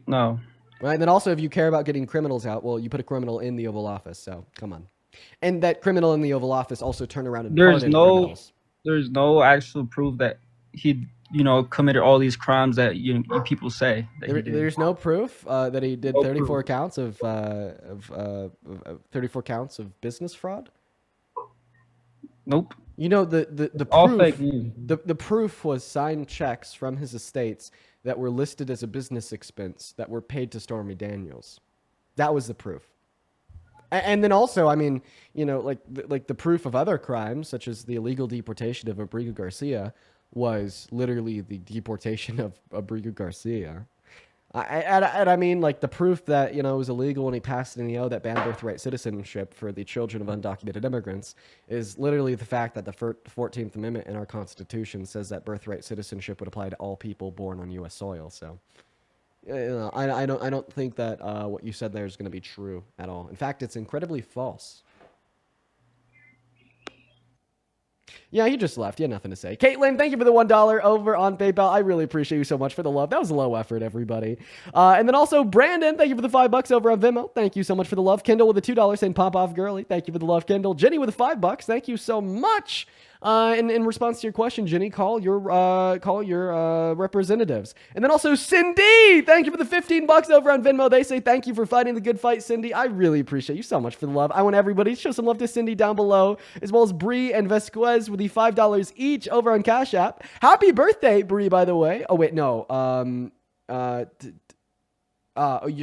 No. Right, and then also, if you care about getting criminals out, well, you put a criminal in the Oval Office, so come on. And that criminal in the Oval Office also turned around and pardoned criminals. There's no actual proof that he, committed all these crimes that people say. That There's no proof that he did 34 counts of 34 counts of business fraud. Nope. The all proof, fake news. The proof was signed checks from his estates that were listed as a business expense that were paid to Stormy Daniels. That was the proof. And then also, I mean, like the proof of other crimes, such as the illegal deportation of Abrigo Garcia, was literally the deportation of Abrigo Garcia. And I mean, like the proof that, it was illegal when he passed an EO that banned birthright citizenship for the children of undocumented immigrants is literally the fact that the 14th Amendment in our Constitution says that birthright citizenship would apply to all people born on U.S. soil. So I don't think that what you said there is going to be true at all. In fact, it's incredibly false. Yeah, he just left. He had nothing to say. Caitlin, thank you for the $1 over on PayPal. I really appreciate you so much for the love. That was low effort, everybody. And then also, Brandon, thank you for the $5 over on Venmo. Thank you so much for the love. Kendall with the $2 saying pop off girly. Thank you for the love, Kendall. Jenny with the $5. Thank you so much. In response to your question, Jenny, call your representatives. And then also Cindy, thank you for the $15 over on Venmo. They say thank you for fighting the good fight, Cindy. I really appreciate you so much for the love. I want everybody to show some love to Cindy down below, as well as Bree and Vesquez with the $5 each over on Cash App. Happy birthday, Bree, by the way. Oh wait, no.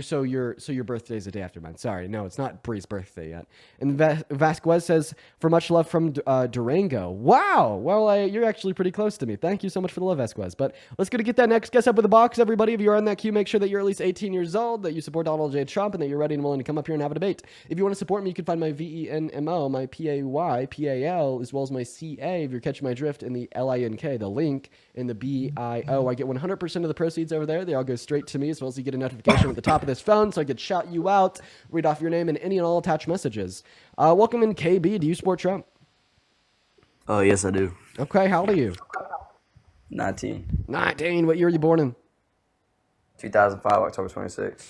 So your birthday's the day after mine. Sorry, no, it's not Bree's birthday yet. And Vasquez says, for much love from Durango. Wow, well, you're actually pretty close to me. Thank you so much for the love, Vasquez. But let's go to get that next guest up with the box, everybody. If you're on that queue, make sure that you're at least 18 years old, that you support Donald J. Trump, and that you're ready and willing to come up here and have a debate. If you want to support me, you can find my VENMO, my PAYPAL, as well as my CA, if you're catching my drift, in the LINK, the link in the BIO. I get 100% of the proceeds over there. They all go straight to me, as well as you get a notification at the top of this phone, so I could shout you out, read off your name, and any and all attached messages. Welcome in, KB. Do you support Trump? Oh, yes, I do. Okay, how old are you? 19. 19. What year were you born in? 2005, October 26th.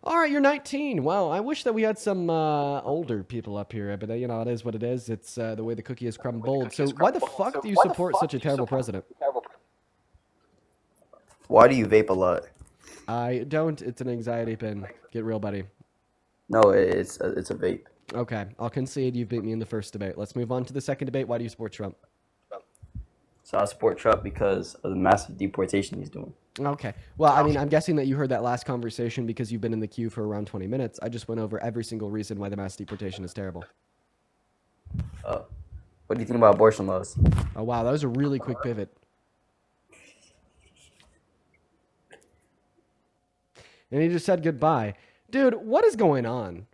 All right, you're 19. Wow, I wish that we had some older people up here, but it is what it is. It's the way the cookie is crumbled. So why the fuck do you support such a terrible president? Why do you vape a lot? I don't. It's an anxiety pin. Get real, buddy. No, it's a vape. Okay, I'll concede you beat me in the first debate. Let's move on to the second debate. Why do you support Trump? So I support Trump because of the massive deportation he's doing. Okay. Well, I mean, I'm guessing that you heard that last conversation because you've been in the queue for around 20 minutes. I just went over every single reason why the mass deportation is terrible. What do you think about abortion laws? Oh, wow. That was a really quick pivot. And he just said goodbye. Dude, what is going on?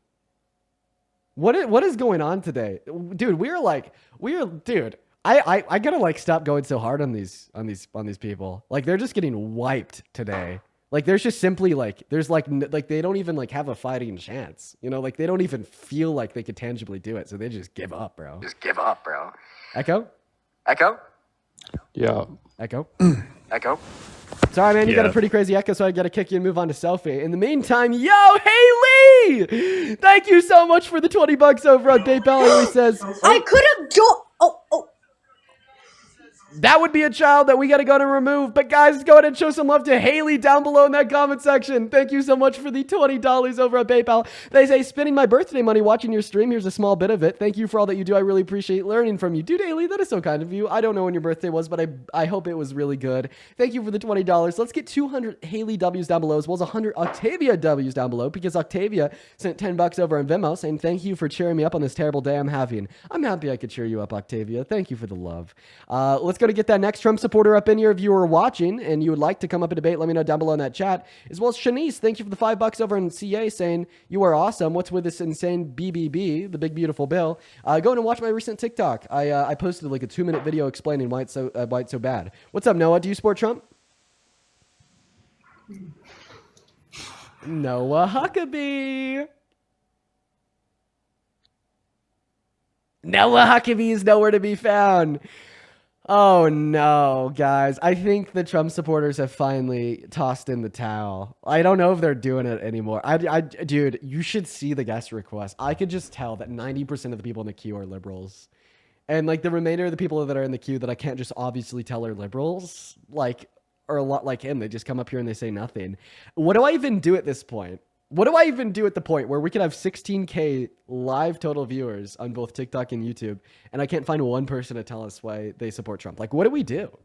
What is going on today? Dude, dude, I gotta like stop going so hard on these people. Like, they're just getting wiped today. Like, there's just simply like, there's like they don't even like have a fighting chance. You know, like they don't even feel like they could tangibly do it. So they just give up, bro. Echo? Yeah. Echo? Sorry, man, you got a pretty crazy echo, so I got to kick you and move on to selfie. In the meantime, yo, Haley! Thank you so much for the $20 over on PayPal. Haley says, I could have oh. that would be a child that we got to go to remove. But guys, go ahead and show some love to Haley down below in that comment section. Thank you so much for the $20 over on PayPal. They say, spending my birthday money watching your stream. Here's a small bit of it. Thank you for all that you do. I really appreciate learning from you. Dude, Haley, that is so kind of you. I don't know when your birthday was, but I hope it was really good. Thank you for the $20. Let's get 200 Haley W's down below, as well as 100 Octavia W's down below, because Octavia sent $10 over on Venmo saying, thank you for cheering me up on this terrible day I'm having. I'm happy I could cheer you up, Octavia. Thank you for the love. Let's go to get that next Trump supporter up in here. If you are watching and you would like to come up and debate, let me know down below in that chat. As well as Shanice, thank you for the $5 over in CA saying, you are awesome. What's with this insane BBB, the big beautiful bill? Go in and watch my recent TikTok. I posted like a 2-minute video explaining why it's so bad. What's up, Noah? Do you support Trump? Noah Huckabee. Noah Huckabee is nowhere to be found. Oh no, guys. I think the Trump supporters have finally tossed in the towel. I don't know if they're doing it anymore. Dude, you should see the guest request. I could just tell that 90% of the people in the queue are liberals. And like the remainder of the people that are in the queue that I can't just obviously tell are liberals, like, are a lot like him. They just come up here and they say nothing. What do I even do at this point? What do I even do at the point where we could have 16K live total viewers on both TikTok and YouTube, and I can't find one person to tell us why they support Trump? Like, what do we do?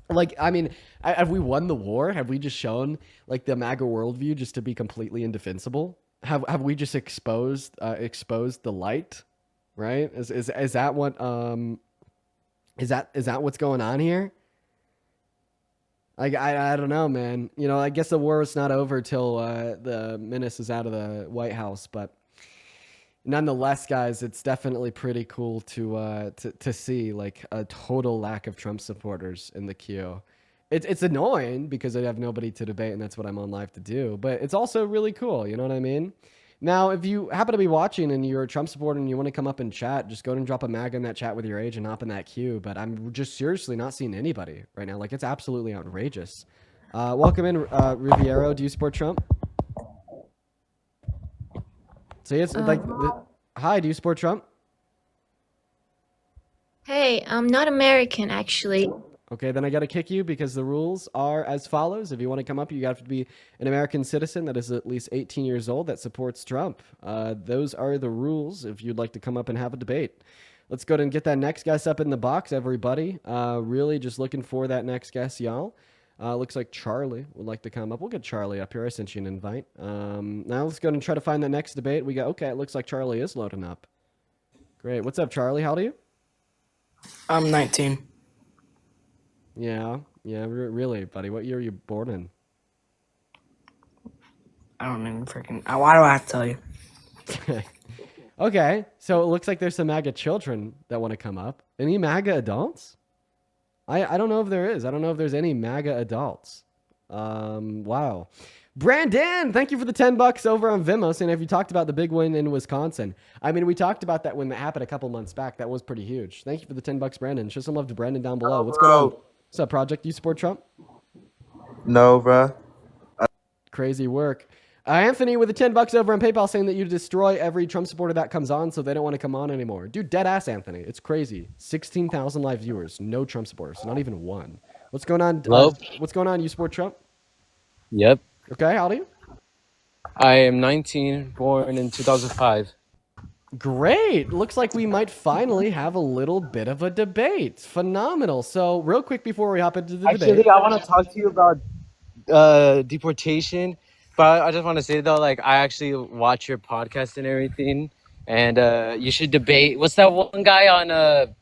Like, I mean, have we won the war? Have we just shown like the MAGA worldview just to be completely indefensible? Have we just exposed the light? Right? Is that what is that what's going on here? Like, I don't know, man. You know, I guess the war is not over till the menace is out of the White House, but nonetheless, guys, it's definitely pretty cool to see like a total lack of Trump supporters in the queue. It's annoying because I have nobody to debate, and that's what I'm on live to do. But it's also really cool. You know what I mean? Now, if you happen to be watching and you're a Trump supporter and you want to come up and chat, just go ahead and drop a Maga in that chat with your age and hop in that queue. But I'm just seriously not seeing anybody right now. Like, it's absolutely outrageous. Welcome in, Riviero. Do you support Trump? So it's hi, do you support Trump? Hey, I'm not American, actually. Okay, then I got to kick you because the rules are as follows. If you want to come up, you have to be an American citizen that is at least 18 years old that supports Trump. Those are the rules if you'd like to come up and have a debate. Let's go ahead and get that next guest up in the box, everybody. Really just looking for that next guest, y'all. Looks like Charlie would like to come up. We'll get Charlie up here. I sent you an invite. Now let's go ahead and try to find the next debate. Okay, it looks like Charlie is loading up. Great. What's up, Charlie? How old are you? I'm 19. Yeah, really, buddy. What year were you born in? I don't even freaking. Why do I have to tell you? Okay, so it looks like there's some MAGA children that want to come up. Any MAGA adults? I don't know if there is. I don't know if there's any MAGA adults. Wow. Brandon, thank you for the $10 over on Vimeo. And if you talked about the big win in Wisconsin, I mean, we talked about that when that happened a couple months back. That was pretty huge. Thank you for the $10, Brandon. Show some love to Brandon down below. What's going on? What's up, Project? You support Trump? No, bruh. Crazy work. Anthony with the $10 over on PayPal saying that you destroy every Trump supporter that comes on so they don't want to come on anymore. Dude, dead ass, Anthony. It's crazy. 16,000 live viewers. No Trump supporters. Not even one. What's going on? What's going on? You support Trump? Yep. Okay, how old are you? I am 19, born in 2005. Great. Looks like we might finally have a little bit of a debate. Phenomenal. So real quick before we hop into the debate. Actually, I want to talk to you about deportation. But I just want to say, though, like, I actually watch your podcast and everything. And you should debate. What's that one guy on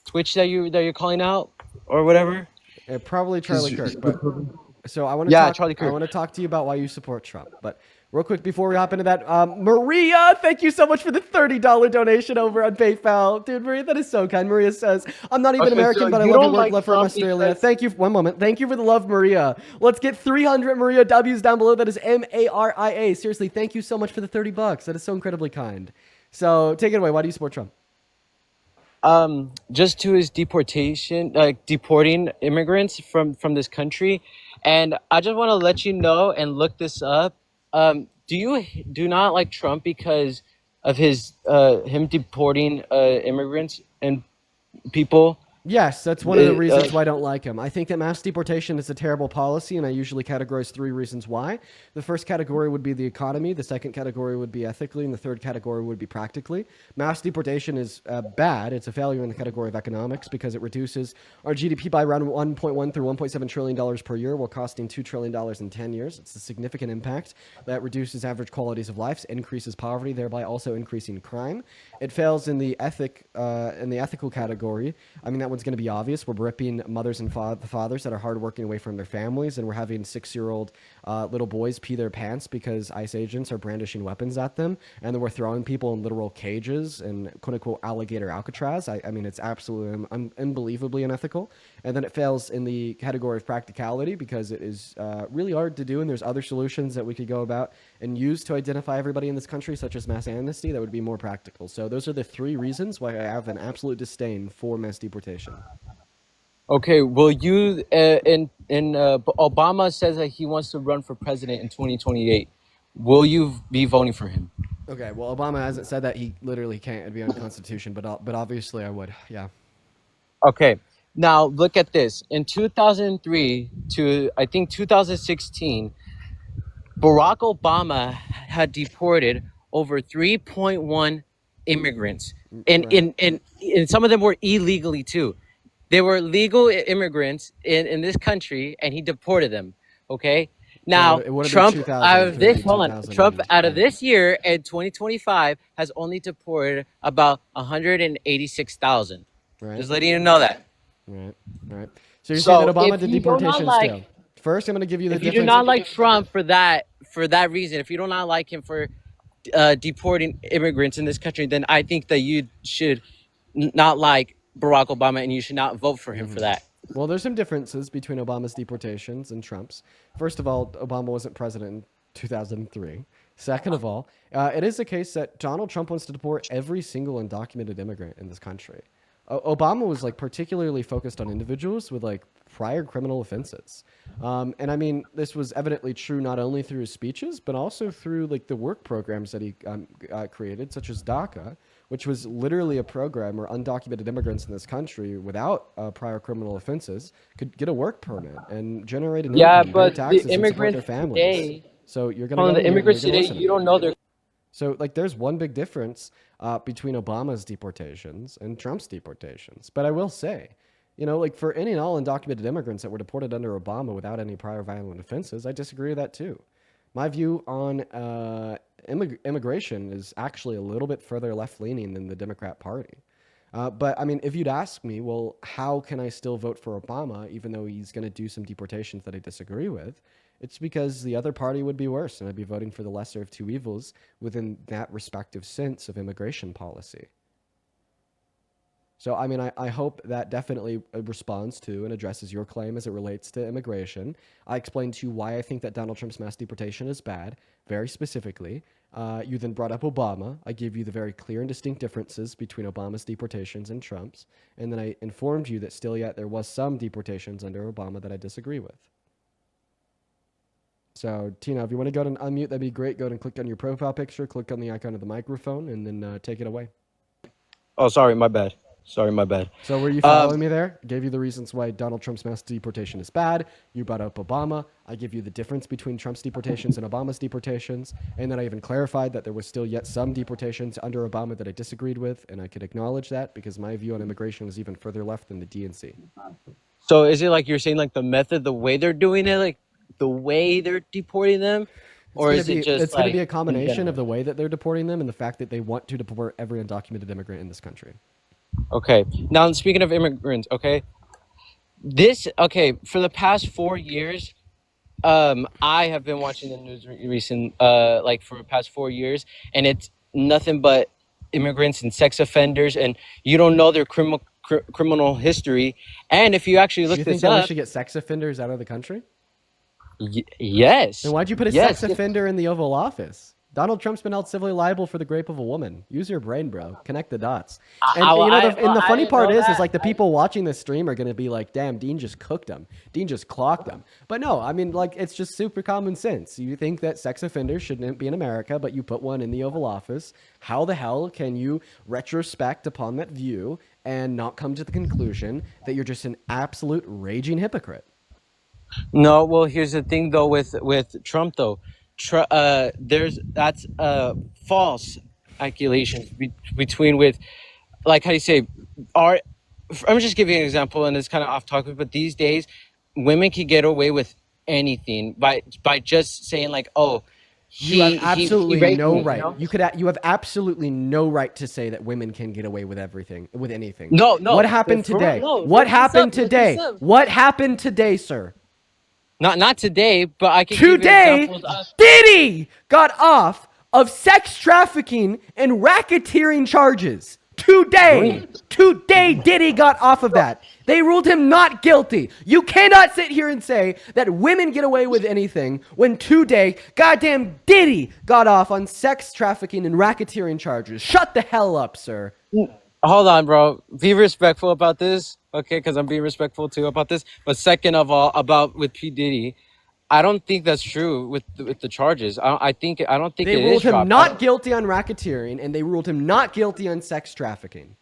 Twitch that you're calling out or whatever? Probably Charlie Kirk. But so I want to Charlie Kirk. I want to talk to you about why you support Trump. But real quick before we hop into that, Maria, thank you so much for the $30 donation over on PayPal. Dude, Maria, that is so kind. Maria says, I'm not even American, but I love your work, love from Australia. Thank you. One moment. Thank you for the love, Maria. Let's get 300 Maria W's down below. That is Maria. Seriously, thank you so much for the $30. That is so incredibly kind. So take it away. Why do you support Trump? Just to his deportation, like deporting immigrants from this country. And I just want to let you know and look this up. Do you not like Trump because of his him deporting immigrants and people? Yes, that's one of the reasons why I don't like him. I think that mass deportation is a terrible policy, and I usually categorize 3 reasons why. The first category would be the economy, the second category would be ethically, and the third category would be practically. Mass deportation is bad. It's a failure in the category of economics because it reduces our GDP by around $1.1 through $1.7 trillion per year while costing $2 trillion in 10 years. It's a significant impact that reduces average qualities of life, increases poverty, thereby also increasing crime. It fails in the ethical category. I mean, that one's going to be obvious. We're ripping mothers and fathers that are hardworking away from their families, and we're having 6-year-old little boys pee their pants because ICE agents are brandishing weapons at them, and then we're throwing people in literal cages and quote-unquote alligator Alcatraz. I mean, it's absolutely unbelievably unethical. And then it fails in the category of practicality because it is really hard to do, and there's other solutions that we could go about and use to identify everybody in this country, such as mass amnesty, that would be more practical. So those are the 3 reasons why I have an absolute disdain for mass deportation. Okay, will you? Obama says that he wants to run for president in 2028. Will you be voting for him? Okay, well, Obama hasn't said that. He literally can't. It'd be unconstitution, but obviously I would. Yeah. Okay, now look at this. In 2003 to I think 2016, Barack Obama had deported over 3.1 immigrants, and some of them were illegally too. They were legal immigrants in this country, and he deported them. Okay. Now, Trump out of this year in 2025 has only deported about 186,000. Right. Just letting you know that. Right. So you're saying that Obama did deportations too? First, I'm going to give you the difference. If you do not like Trump for that reason, if you do not like him for deporting immigrants in this country, then I think that you should not like Barack Obama and you should not vote for him for that. Well, there's some differences between Obama's deportations and Trump's. First of all, Obama wasn't president in 2003. Second of all, it is the case that Donald Trump wants to deport every single undocumented immigrant in this country. Obama was like particularly focused on individuals with like prior criminal offenses. And I mean, this was evidently true not only through his speeches, but also through like the work programs that he created, such as DACA, which was literally a program where undocumented immigrants in this country without prior criminal offenses could get a work permit and generate an Yeah, income, pay but taxes, the and support their immigrants families. today, So you're going to calling go the here and immigrants you're gonna today, listen to you me. don't know their. So, like, there's one big difference between Obama's deportations and Trump's deportations. But I will say, you know, like, for any and all undocumented immigrants that were deported under Obama without any prior violent offenses, I disagree with that too. My view on immigration is actually a little bit further left-leaning than the Democrat Party. But I mean, if you'd ask me, well, how can I still vote for Obama even though he's going to do some deportations that I disagree with? It's because the other party would be worse, and I'd be voting for the lesser of two evils within that respective sense of immigration policy. So, I mean, I hope that definitely responds to and addresses your claim as it relates to immigration. I explained to you why I think that Donald Trump's mass deportation is bad, very specifically. You then brought up Obama. I gave you the very clear and distinct differences between Obama's deportations and Trump's. And then I informed you that still yet there was some deportations under Obama that I disagree with. So, Tina, if you want to go and unmute, that'd be great. Go ahead and click on your profile picture, click on the icon of the microphone, and then take it away. Oh, sorry, my bad. Sorry, my bad. So were you following me there? I gave you the reasons why Donald Trump's mass deportation is bad. You brought up Obama. I give you the difference between Trump's deportations and Obama's deportations. And then I even clarified that there was still yet some deportations under Obama that I disagreed with. And I could acknowledge that because my view on immigration was even further left than the DNC. So is it like you're saying like the method, the way they're doing it, like the way they're deporting them? Or is it just it's like going to be a in combination general? of the way that they're deporting them and the fact that they want to deport every undocumented immigrant in this country. Okay. Now, speaking of immigrants, okay, for the past 4 years, I have been watching the news like for the past 4 years, and it's nothing but immigrants and sex offenders, and you don't know their criminal history. And if you actually look Do you think this that we up, should get sex offenders out of the country? yes. Then why'd you put a Yes. sex offender in the Oval Office? Donald Trump's been held civilly liable for the rape of a woman. Use your brain, bro. Connect the dots. And the funny part is like the people watching this stream are going to be like, damn, Dean just cooked him. Dean just clocked him. But no, I mean, like, it's just super common sense. You think that sex offenders shouldn't be in America, but you put one in the Oval Office. How the hell can you retrospect upon that view and not come to the conclusion that you're just an absolute raging hypocrite? No, well, here's the thing though with Trump though, that's false accusations between with, like how do you say, I'm just giving you an example, and it's kind of off topic, but these days, women can get away with anything by just saying like, oh, You have absolutely raped no me, right. you know? You have absolutely no right to say that women can get away with everything, with anything. No. What happened For real, today? no, What look this happened up, look today? this up. What happened today, sir? Not today, but I can give you Today, examples of. Diddy got off of sex trafficking and racketeering charges. Today, Diddy got off of that. They ruled him not guilty. You cannot sit here and say that women get away with anything when today, goddamn Diddy got off on sex trafficking and racketeering charges. Shut the hell up, sir. Hold on, bro. Be respectful about this, okay? Because I'm being respectful too about this. But second of all, about with P Diddy, I don't think that's true with the charges. I don't think They it ruled is him dropped. not guilty on racketeering, and they ruled him not guilty on sex trafficking.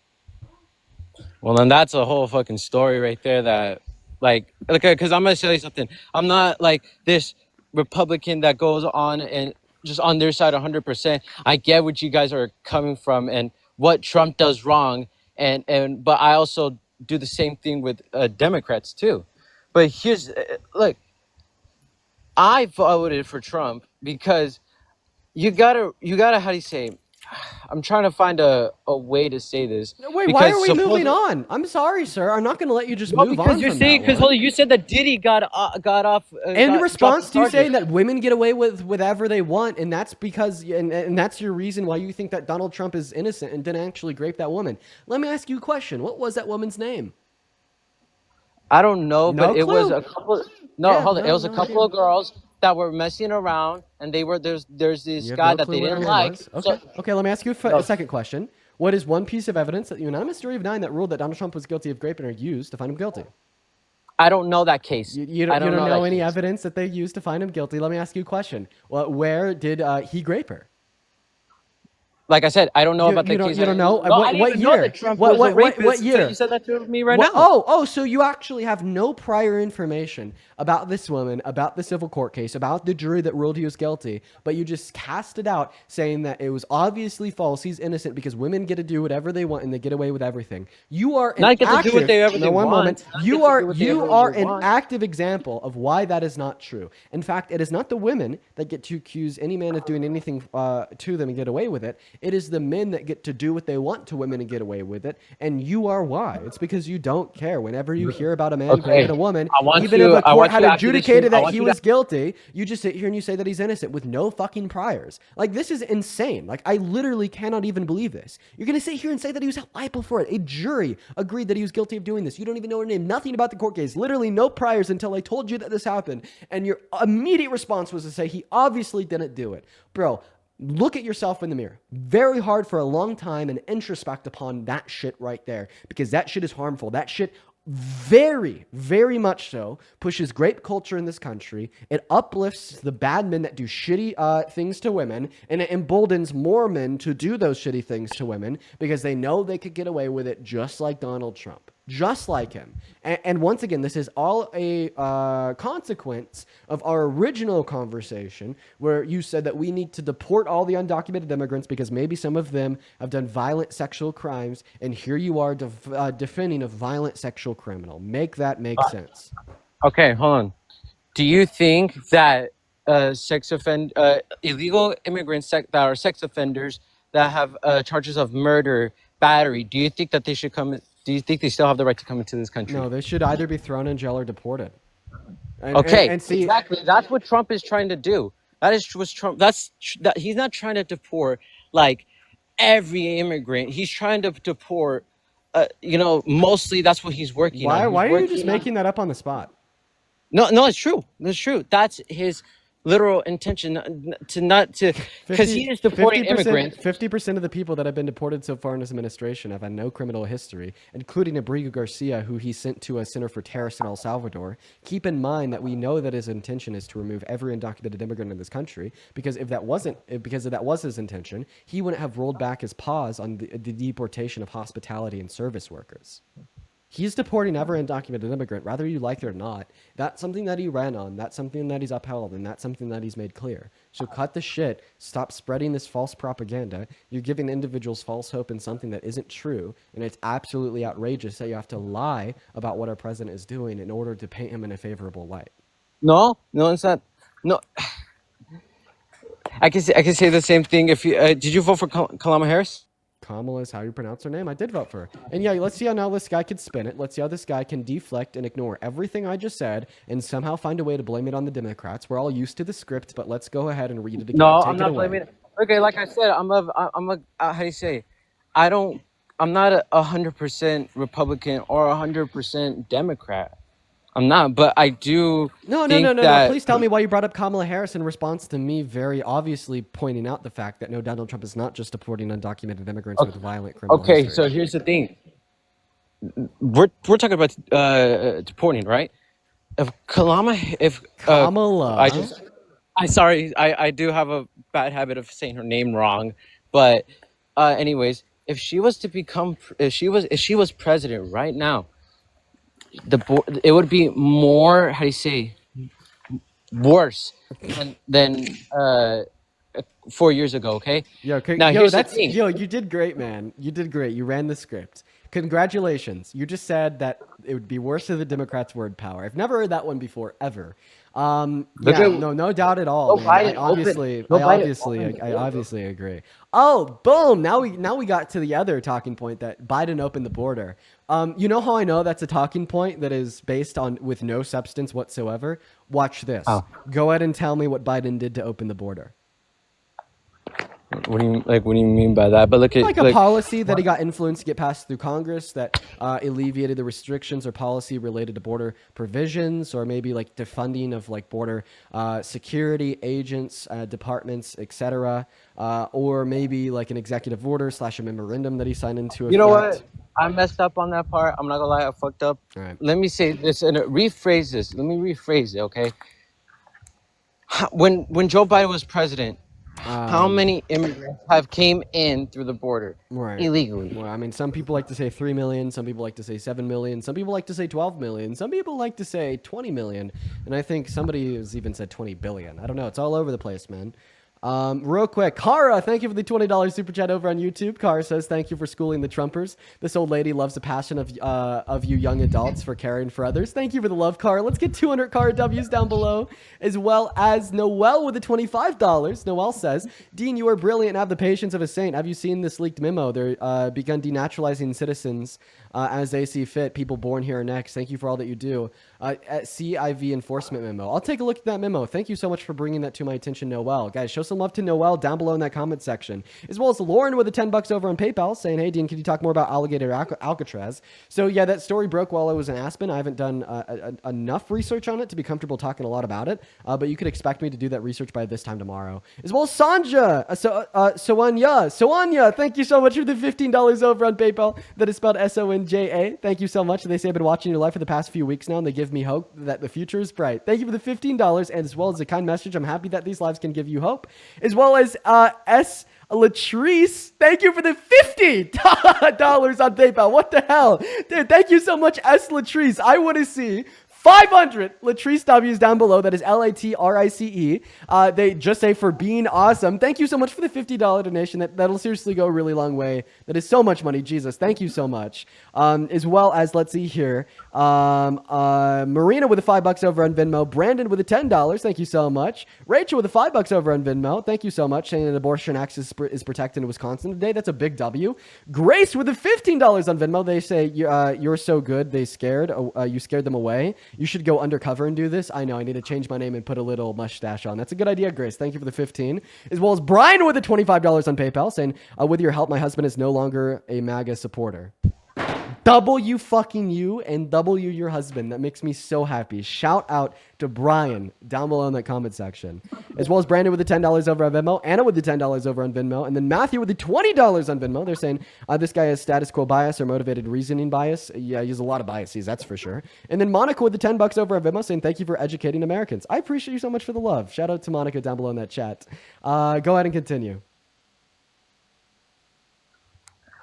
Well, then that's a whole fucking story right there. That, like, because I'm gonna tell you something. I'm not like this Republican that goes on and just on their side 100%. I get what you guys are coming from and what Trump does wrong, but I also do the same thing with Democrats too. But here's look, I voted for Trump because you gotta how do you say? I'm trying to find a way to say this. Wait, why are we moving on? I'm sorry, sir. I'm not going to let you just move on You're from saying that because one. you said that Diddy got off. In response to you charges. saying that women get away with whatever they want, and that's because, and that's your reason why you think that Donald Trump is innocent and didn't actually rape that woman. Let me ask you a question. What was that woman's name? I don't know, No but it was clue. a couple. No, Yeah, hold on. It no, was a no couple idea. of girls that were messing around, and they were there's this You have guy no that clue they what her didn't name like. was. So Okay. Okay, let me ask you a no, second question. What is one piece of evidence that the unanimous jury of 9 that ruled that Donald Trump was guilty of raping her used to find him guilty? I don't know that case. You I don't don't know know that any case. evidence that they used to find him guilty. Let me ask you a question. Well, where did he rape her? Like I said, I don't know about the case. You don't know No, I what didn't even know year? that Trump was a What rapist until year? you said that to me right now. Oh, so you actually have no prior information about this woman, about the civil court case, about the jury that ruled he was guilty, but you just cast it out saying that it was obviously false. He's innocent because women get to do whatever they want and they get away with everything. You are an Not get to active. do whatever No, they one moment. want. Not You get to are do whatever they an want. active example of why that is not true. In fact, it is not the women that get to accuse any man of doing anything to them and get away with it. It is the men that get to do what they want to women and get away with it. And you are why. It's because you don't care. Whenever you hear about a man Okay. raping a woman, I want even you- if a I court want had you after this adjudicated stream- I that want he you to- was guilty, you just sit here and you say that he's innocent with no fucking priors. Like, this is insane. Like, I literally cannot even believe this. You're going to sit here and say that he was liable for it. A jury agreed that he was guilty of doing this. You don't even know her name. Nothing about the court case. Literally no priors until I told you that this happened. And your immediate response was to say he obviously didn't do it. Bro, look at yourself in the mirror. Very hard for a long time and introspect upon that shit right there, because that shit is harmful. That shit very, very much so pushes grape culture in this country. It uplifts the bad men that do shitty things to women, and it emboldens more men to do those shitty things to women because they know they could get away with it, just like Donald Trump. Just like him. And once again, this is all a consequence of our original conversation where you said that we need to deport all the undocumented immigrants because maybe some of them have done violent sexual crimes, and here you are defending a violent sexual criminal. Make that make sense. Okay, hold on. Do you think that illegal immigrants that are sex offenders that have charges of murder, battery, do you think that they should come? Do you think they still have the right to come into this country? No, they should either be thrown in jail or deported. And see, exactly. That's what Trump is trying to do. That is what Trump. He's not trying to deport like every immigrant. He's trying to deport. Mostly that's what he's working on. why He's are you just working on- making that up on the spot? No, it's true. It's true. That's his literal intention because he is deporting immigrants. 50% of the people that have been deported so far in this administration have had no criminal history, including Abrigo Garcia, who he sent to a center for terrorists in El Salvador. Keep in mind that we know that his intention is to remove every undocumented immigrant in this country, because if that was his intention, he wouldn't have rolled back his pause on the deportation of hospitality and service workers. He's deporting every undocumented immigrant, whether you like it or not. That's something that he ran on. That's something that he's upheld, and that's something that he's made clear. So cut the shit. Stop spreading this false propaganda. You're giving individuals false hope in something that isn't true, and it's absolutely outrageous that you have to lie about what our president is doing in order to paint him in a favorable light. No, it's not. No, I can say the same thing. If you did you vote for Kamala Harris? Kamala is how you pronounce her name. I did vote for her. And yeah, let's see how now this guy can spin it. Let's see how this guy can deflect and ignore everything I just said and somehow find a way to blame it on the Democrats. We're all used to the script, but let's go ahead and read it again. No, Take I'm it not away. blaming it. Okay, like I said, I'm how do you say? I'm not 100% Republican or 100% Democrat. I'm not, but I do. No. Please tell me why you brought up Kamala Harris in response to me very obviously pointing out the fact that no, Donald Trump is not just deporting undocumented immigrants with violent criminal Okay, history. so here's the thing. We're talking about deporting, right? If Kamala. I do have a bad habit of saying her name wrong, but anyways, if she was president right now, it would be more, how do you say, worse than 4 years ago. Okay. Here's the thing. You did great, man. You did great. You ran the script. Congratulations. You just said that it would be worse if the Democrats were in power. I've never heard that one before, ever. No doubt at all. Man. I obviously agree. Oh, boom! Now we got to the other talking point that Biden opened the border. You know how I know that's a talking point that is based on with no substance whatsoever? Watch this. Oh. Go ahead and tell me what Biden did to open the border. What do you like? What do you mean by that? But look at Like a policy that he got influence to get passed through Congress that alleviated the restrictions or policy related to border provisions, or maybe like defunding of like border security agents, departments, etc. Or maybe like an executive order / a memorandum that he signed into effect. You know what? I messed up on that part. I'm not gonna lie, I fucked up. All right. Let me say this and rephrase this. Let me rephrase it, okay? When Joe Biden was president, how many immigrants have came in through the border illegally? Well, I mean, some people like to say 3 million. Some people like to say 7 million. Some people like to say 12 million. Some people like to say 20 million. And I think somebody has even said 20 billion. I don't know. It's all over the place, man. Real quick, Kara, thank you for the $20 super chat over on YouTube. Kara says, thank you for schooling the Trumpers. This old lady loves the passion of you young adults for caring for others. Thank you for the love, Kara. Let's get 200 Kara W's down below, as well as Noel with the $25. Noel says, Dean, you are brilliant and have the patience of a saint. Have you seen this leaked memo? They're begun denaturalizing citizens as they see fit. People born here are next. Thank you for all that you do. At CIV enforcement memo. I'll take a look at that memo. Thank you so much for bringing that to my attention, Noel. Guys, show some love to Noel down below in that comment section, as well as Lauren with the $10 over on PayPal saying, hey, Dean, can you talk more about alligator Alcatraz? So yeah, that story broke while I was in Aspen. I haven't done enough research on it to be comfortable talking a lot about it, but you could expect me to do that research by this time tomorrow, as well as Sanja. Soanya, thank you so much for the $15 over on PayPal. That is spelled SONJA. Thank you so much. They say I've been watching your life for the past few weeks now, and they give me hope that the future is bright. Thank you for the $15, and as well as a kind message. I'm happy that these lives can give you hope, as well as S. Latrice, thank you for the $50 on PayPal. What the hell? Dude, thank you so much, S. Latrice. I want to see 500 Latrice W's down below. That is LATRICE. They just say for being awesome. Thank you so much for the $50 donation. That'll seriously go a really long way. That is so much money. Jesus, thank you so much. As well as, let's see here. Marina with the $5 over on Venmo. Brandon with the $10. Thank you so much. Rachel with the $5 over on Venmo. Thank you so much. Saying that abortion access is protected in Wisconsin today. That's a big W. Grace with the $15 on Venmo. They say you're so good. They scared. You scared them away. You should go undercover and do this. I know. I need to change my name and put a little mustache on. That's a good idea, Grace. Thank you for the 15. As well as Brian with the $25 on PayPal saying, with your help, my husband is no longer a MAGA supporter. W fucking you and W your husband. That makes me so happy. Shout out to Brian down below in that comment section. As well as Brandon with the $10 over on Venmo, Anna with the $10 over on Venmo, and then Matthew with the $20 on Venmo. They're saying this guy has status quo bias or motivated reasoning bias. Yeah, he has a lot of biases, that's for sure. And then Monica with the $10 over on Venmo saying, thank you for educating Americans. I appreciate you so much for the love. Shout out to Monica down below in that chat. Go ahead and continue.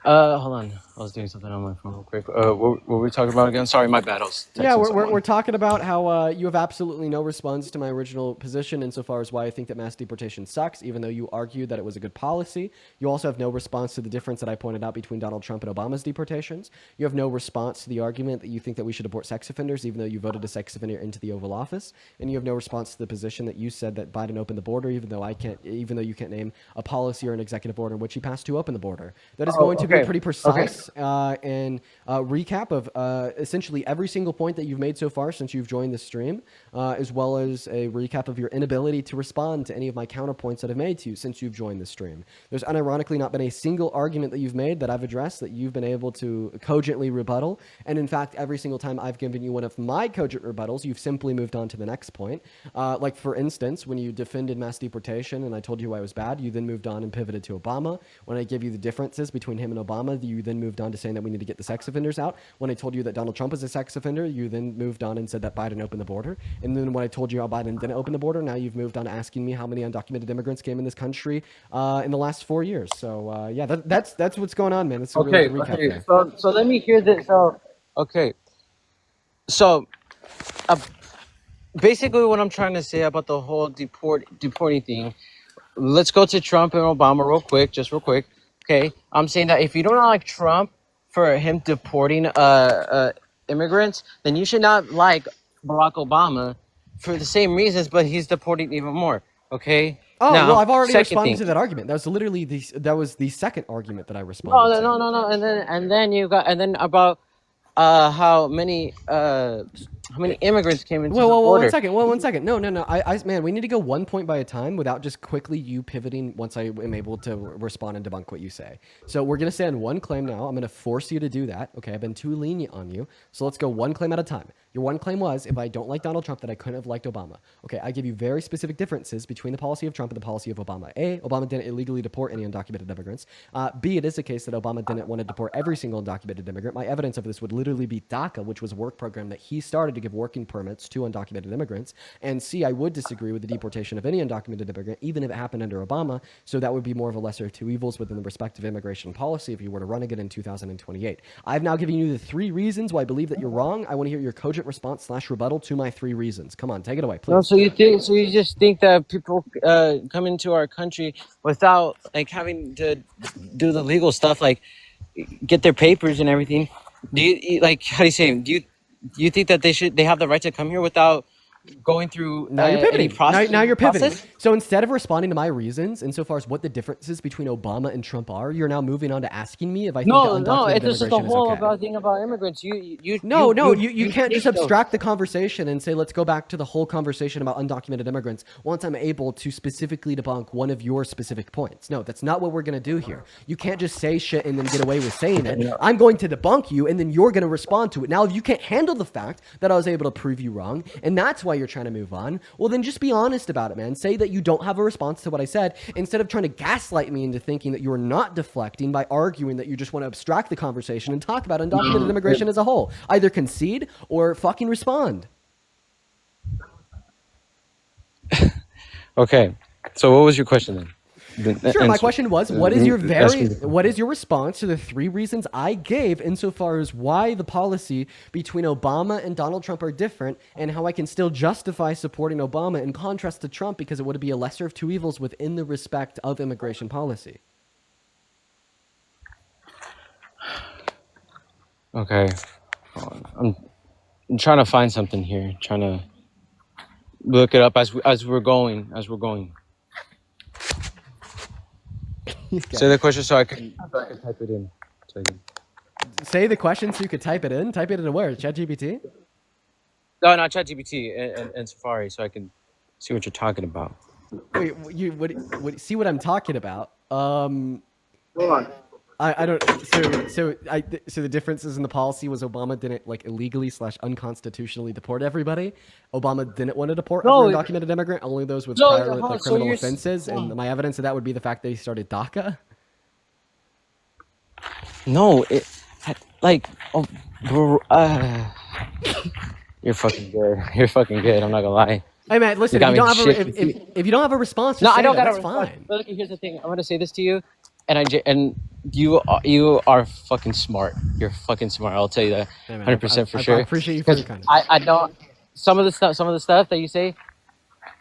Hold on. I was doing something on my phone real quick. What were we talking about again? Sorry, my bad. I was texting we're talking about how you have absolutely no response to my original position insofar as why I think that mass deportation sucks, even though you argued that it was a good policy. You also have no response to the difference that I pointed out between Donald Trump and Obama's deportations. You have no response to the argument that you think that we should deport sex offenders, even though you voted a sex offender into the Oval Office. And you have no response to the position that you said that Biden opened the border, even though you can't name a policy or an executive order in which he passed to open the border. That is going to be pretty precise and recap of essentially every single point that you've made so far since you've joined the stream, as well as a recap of your inability to respond to any of my counterpoints that I've made to you since you've joined the stream. There's unironically not been a single argument that you've made that I've addressed that you've been able to cogently rebuttal. And in fact, every single time I've given you one of my cogent rebuttals, you've simply moved on to the next point. Like for instance, when you defended mass deportation and I told you I was bad, you then moved on and pivoted to Obama. When I gave you the differences between him and Obama, you then moved on to saying that we need to get the sex offenders out. When I told you that Donald Trump is a sex offender, you then moved on and said that Biden opened the border. And then when I told you how Biden didn't open the border, now you've moved on to asking me how many undocumented immigrants came in this country in the last 4 years. So yeah, that's what's going on, man. That's a really good recap there. So let me hear this. So basically what I'm trying to say about the whole deporting thing, let's go to Trump and Obama real quick. Okay, I'm saying that if you don't like Trump for him deporting immigrants, then you should not like Barack Obama for the same reasons, but he's deporting even more. Okay. Oh, now, well, I've already responded to that argument. That was literally that was the second argument that I responded. No. And then about how many How many immigrants came into Whoa, the whoa, whoa, border? 1 second. Whoa, 1 second. No, no, no. Man, we need to go 1 point by a time without just quickly you pivoting once I am able to respond and debunk what you say. So we're going to stay on one claim now. I'm going to force you to do that. Okay, I've been too lenient on you. So let's go one claim at a time. Your one claim was, if I don't like Donald Trump, that I couldn't have liked Obama. Okay, I give you very specific differences between the policy of Trump and the policy of Obama. A, Obama didn't illegally deport any undocumented immigrants. B, it is the case that Obama didn't want to deport every single undocumented immigrant. My evidence of this would literally be DACA, which was a work program that he started to give working permits to undocumented immigrants. And C, I would disagree with the deportation of any undocumented immigrant, even if it happened under Obama. So that would be more of a lesser of two evils within the respective immigration policy if you were to run again in 2028. I've now given you the 3 reasons why I believe that you're wrong. I want to hear your cogent response / rebuttal to my 3 reasons. Come on, take it away, please. No, so you just think that people come into our country without like having to do the legal stuff, like get their papers and everything. Do you like, how do you say? Do you think that they have the right to come here without going through Now you're any pivoting. process? Now you're pivoting. process? So instead of responding to my reasons, insofar as what the differences between Obama and Trump are, you're now moving on to asking me if I think that No, undocumented this is the immigration is whole okay. about thing about immigrants. No, you can't just think so. abstract the conversation and say, let's go back to the whole conversation about undocumented immigrants once I'm able to specifically debunk one of your specific points. No, that's not what we're going to do here. You can't just say shit and then get away with saying it. I'm going to debunk you and then you're going to respond to it. Now, if you can't handle the fact that I was able to prove you wrong and that's why you're trying to move on, well, then just be honest about it, man. Say that you don't have a response to what I said instead of trying to gaslight me into thinking that you're not deflecting by arguing that you just want to abstract the conversation and talk about undocumented immigration as a whole. Either concede or fucking respond. Okay, so what was your question then? Sure, my question was, what is your Ask me. what is your response to the 3 reasons I gave insofar as why the policy between Obama and Donald Trump are different and how I can still justify supporting Obama in contrast to Trump because it would be a lesser of 2 evils within the respect of immigration policy? Okay, I'm trying to find something here. Trying to look it up as we're going. Say the question so I can type it in. So I can... Say the question so you could type it in. Type it into where? ChatGPT? No, not ChatGPT and Safari, so I can see what you're talking about. Wait, see what I'm talking about? Hold on. I don't. So the differences in the policy was Obama didn't like illegally / unconstitutionally deport everybody. Obama didn't want to deport every undocumented immigrant, only those with prior criminal offenses. And my evidence of that would be the fact that he started DACA. No, you're fucking good. You're fucking good. I'm not gonna lie. Hey man, listen. If you don't have a response, just say I don't that. got That's a response. fine. But look, here's the thing. I'm gonna say this to you, and you are fucking smart. You're fucking smart. I'll tell you that 100% for sure. I appreciate you for your kindness. I don't. Some of the stuff that you say,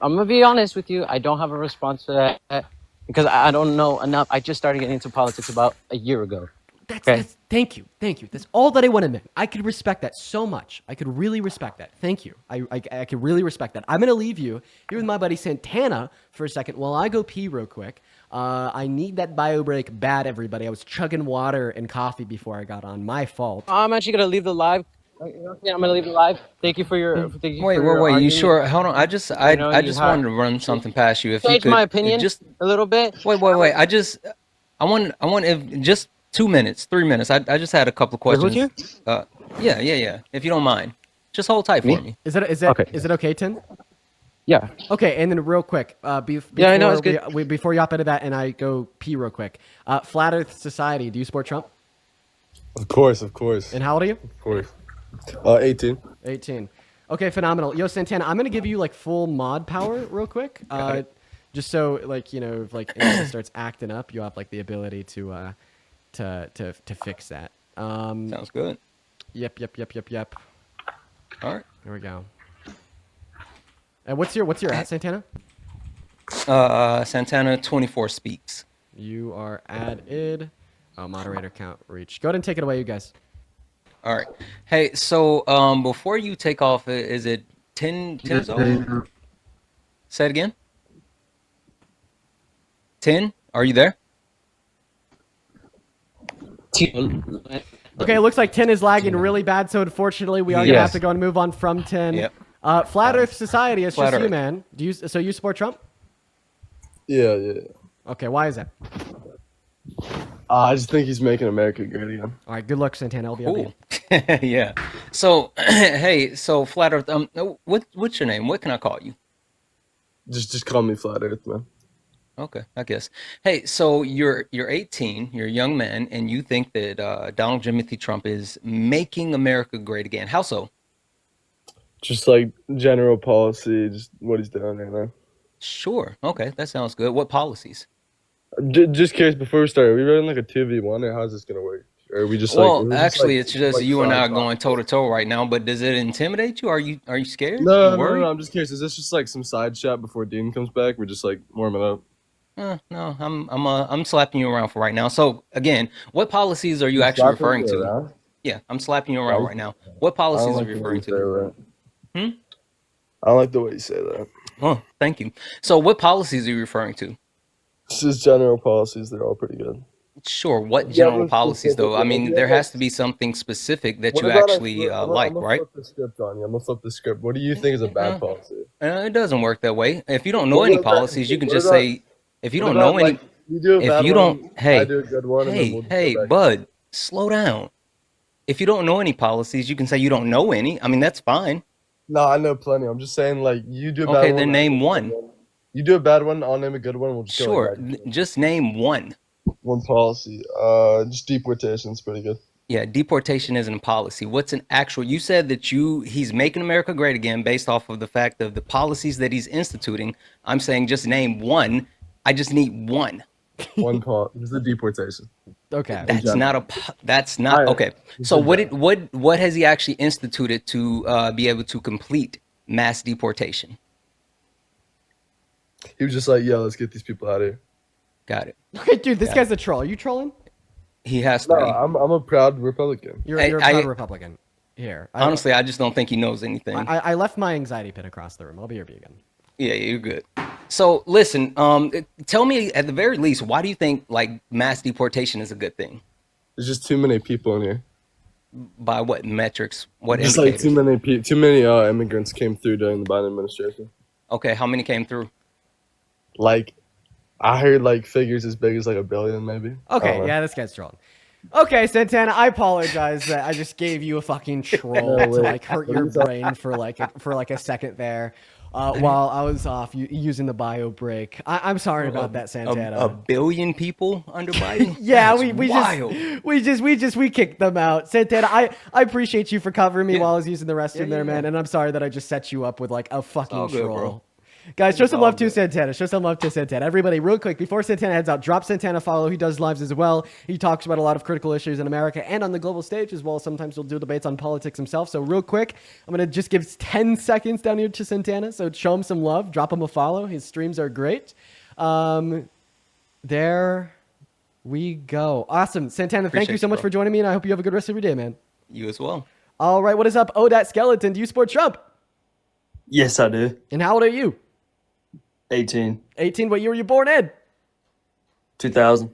I'm gonna be honest with you. I don't have a response for that because I don't know enough. I just started getting into politics about a year ago. Thank you. That's all that I want to admit. I could respect that so much. I could really respect that. Thank you. I could really respect that. I'm going to leave you here with my buddy Santana for a second while I go pee real quick. I need that bio break bad, everybody. I was chugging water and coffee before I got on. My fault. I'm actually going to leave the live. I'm going to leave the live. Thank you for your... Wait. You sure? Hold on. I just wanted to run something past you. If you change could, my opinion just a little bit. Wait. I want if just 2 minutes, 3 minutes. I just had a couple of questions. Yeah. If you don't mind, just hold tight for me. Is it okay, Tim? Yeah. Okay, and then real quick, before I know it's good. Before you hop into that, and I go pee real quick. Flat Earth Society. Do you support Trump? Of course. And how old are you? Of course. 18. 18. Okay, phenomenal. Yo, Santana, I'm gonna give you like full mod power real quick. Just so like if like it starts acting up, you have like the ability to fix that. Sounds good. Yep. All right. Here we go. And what's your at, Santana? Santana 24 speaks. You are added. Oh, moderator count reached. Go ahead and take it away, you guys. All right. Hey, so before you take off, is it 10 zone? Say it again. 10? Are you there? Okay, it looks like 10 is lagging really bad, so unfortunately we are gonna have to go and move on from 10. Yep. Flat Earth Society, it's Flat just you, Earth. man. So you support Trump? Yeah. Okay, why is that? I just think he's making America great again. All right, good luck, Santana. I'll be Cool. Yeah. So, hey, so Flat Earth. What's your name? What can I call you? Just call me Flat Earth, man. Okay, I guess. Hey, so you're 18, you're a young man, and you think that Donald Timothy Trump is making America great again. How so? Just like general policy, just what he's doing right now. Sure. Okay, that sounds good. What policies? Just curious, before we start, are we running like a 2v1 or how's this gonna work? Or are we just Well, like, actually, it's just like you and I side going toe to toe right now. But does it intimidate you? Are you scared? No, You worried? I'm just curious. Is this just like some side chat before Dean comes back? We're just like warming up. No, I'm slapping you around for right now. So again, what policies are you actually slapping referring me to? around? Yeah, I'm slapping you around right now. What I don't policies are like you the way referring you say to? that. I don't like the way you say that. Oh, thank you. So what policies are you referring to? This is general policies. They're all pretty good. Sure. What Yeah, general but policies, though? I specifically, mean, yeah, there but has to be something specific that what you about actually I'm like, gonna right? flip the script on you. I'm gonna flip the script. What do you think is a bad policy? It doesn't work that way. If you don't know What any about policies, you can just say, if you what don't know about any, like you do a if bad you one, don't, I hey, do a good one, and then we'll just hey, go back. bud, slow down. If you don't know any policies, you can say you don't know any. I mean, that's fine. No, I know plenty. I'm just saying like you do a bad Okay, one. then I name do a good one. one. You do a bad one, I'll name a good one. We'll just go Sure. like that. Just name one. One policy. Just deportation is pretty good. Yeah, deportation isn't a policy. What's an actual? You said that he's making America great again based off of the fact of the policies that he's instituting. I'm saying just name one. I just need one. One policy. Just the deportation. Okay. That's not that's not okay. So what has he actually instituted to be able to complete mass deportation? He was just like, yeah, let's get these people out of here. Got it. Okay, dude, this guy's a troll. Are you trolling? He has to No, be. I'm a proud Republican. You're a proud Republican. Here. Honestly, I just don't think he knows anything. I left my anxiety pin across the room. I'll be your vegan. Yeah, you're good. So listen, tell me at the very least, why do you think like mass deportation is a good thing? There's just too many people in here. By what metrics? What Just indicators? like too many immigrants came through during the Biden administration. Okay, how many came through? Like, I heard like figures as big as like 1 billion, maybe. Okay, yeah, this guy's trolling. Okay, Santana, I apologize that I just gave you a fucking troll to like hurt your brain for like a second there, while I was off using the bio break. I'm sorry about that, Santana. A billion people under Biden? Yeah, That's wild. we kicked them out. Santana, I appreciate you for covering me while I was using the restroom there, man. And I'm sorry that I just set you up with like a fucking all good, troll. bro. Guys, show some love to Santana. Show some love to Santana. Everybody, real quick, before Santana heads out, drop Santana a follow. He does lives as well. He talks about a lot of critical issues in America and on the global stage as well. Sometimes he'll do debates on politics himself. So real quick, I'm going to just give 10 seconds down here to Santana. So show him some love. Drop him a follow. His streams are great. There we go. Awesome. Santana, thank you so much for joining me, and I hope you have a good rest of your day, man. You as well. All right, what is up, Odat Skeleton? Do you support Trump? Yes, I do. And how old are you? 18. 18, what year were you born in? 2000.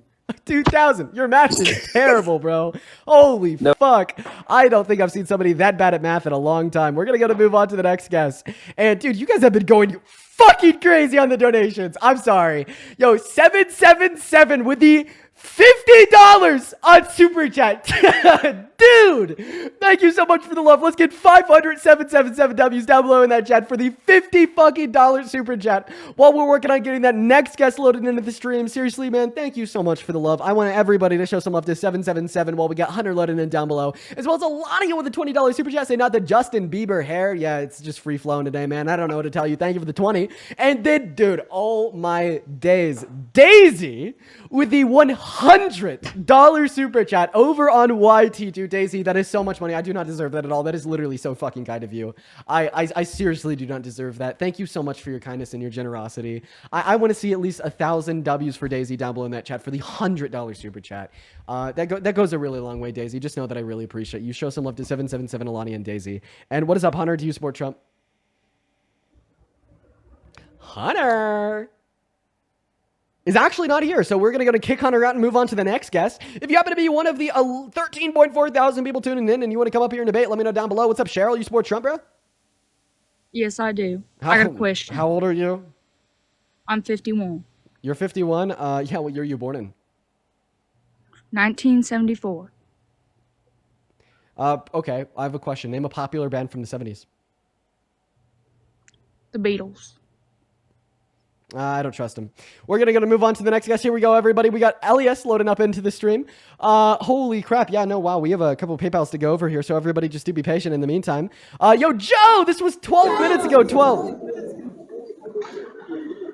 2000. Your math is terrible, bro. Holy fuck. I don't think I've seen somebody that bad at math in a long time. We're going to move on to the next guest. And dude, you guys have been going fucking crazy on the donations. I'm sorry. Yo, 777 with the $50 on Super Chat. Dude, thank you so much for the love. Let's get 500 W's down below in that chat for the $50 fucking Super Chat while we're working on getting that next guest loaded into the stream. Seriously, man, thank you so much for the love. I want everybody to show some love to 777 while we got Hunter loaded in down below, as well as a lot of you with a $20 Super Chat. Say not the Justin Bieber hair. Yeah, it's just free flowing today, man. I don't know what to tell you. Thank you for the 20. And then, dude, oh my days, Daisy with the $100 Super Chat over on YT2. Daisy, that is so much money. I do not deserve that at all. That is literally so fucking kind of you. I seriously do not deserve that. Thank you so much for your kindness and your generosity. I want to see at least 1,000 W's for Daisy down below in that chat for the $100 Super Chat. That goes a really long way, Daisy. Just know that I really appreciate you. Show some love to 777 Alani and Daisy. And what is up, Hunter? Do you support Trump? Hunter! is actually not here. So we're going to go to kick Hunter out and move on to the next guest. If you happen to be one of the 13.4 thousand people tuning in and you want to come up here and debate, let me know down below. What's up, Cheryl? You support Trump, bro? Yes, I do. I got a question. How old are you? I'm 51. You're 51? Yeah, what year are you born in? 1974. Okay, I have a question. Name a popular band from the 70s. The Beatles. I don't trust him. We're going to move on to the next guest. Here we go, everybody. We got Elias loading up into the stream. Holy crap. Yeah, no, wow. We have a couple of PayPals to go over here, so everybody just do be patient in the meantime. Yo, Joe, this was 12 minutes ago. 12.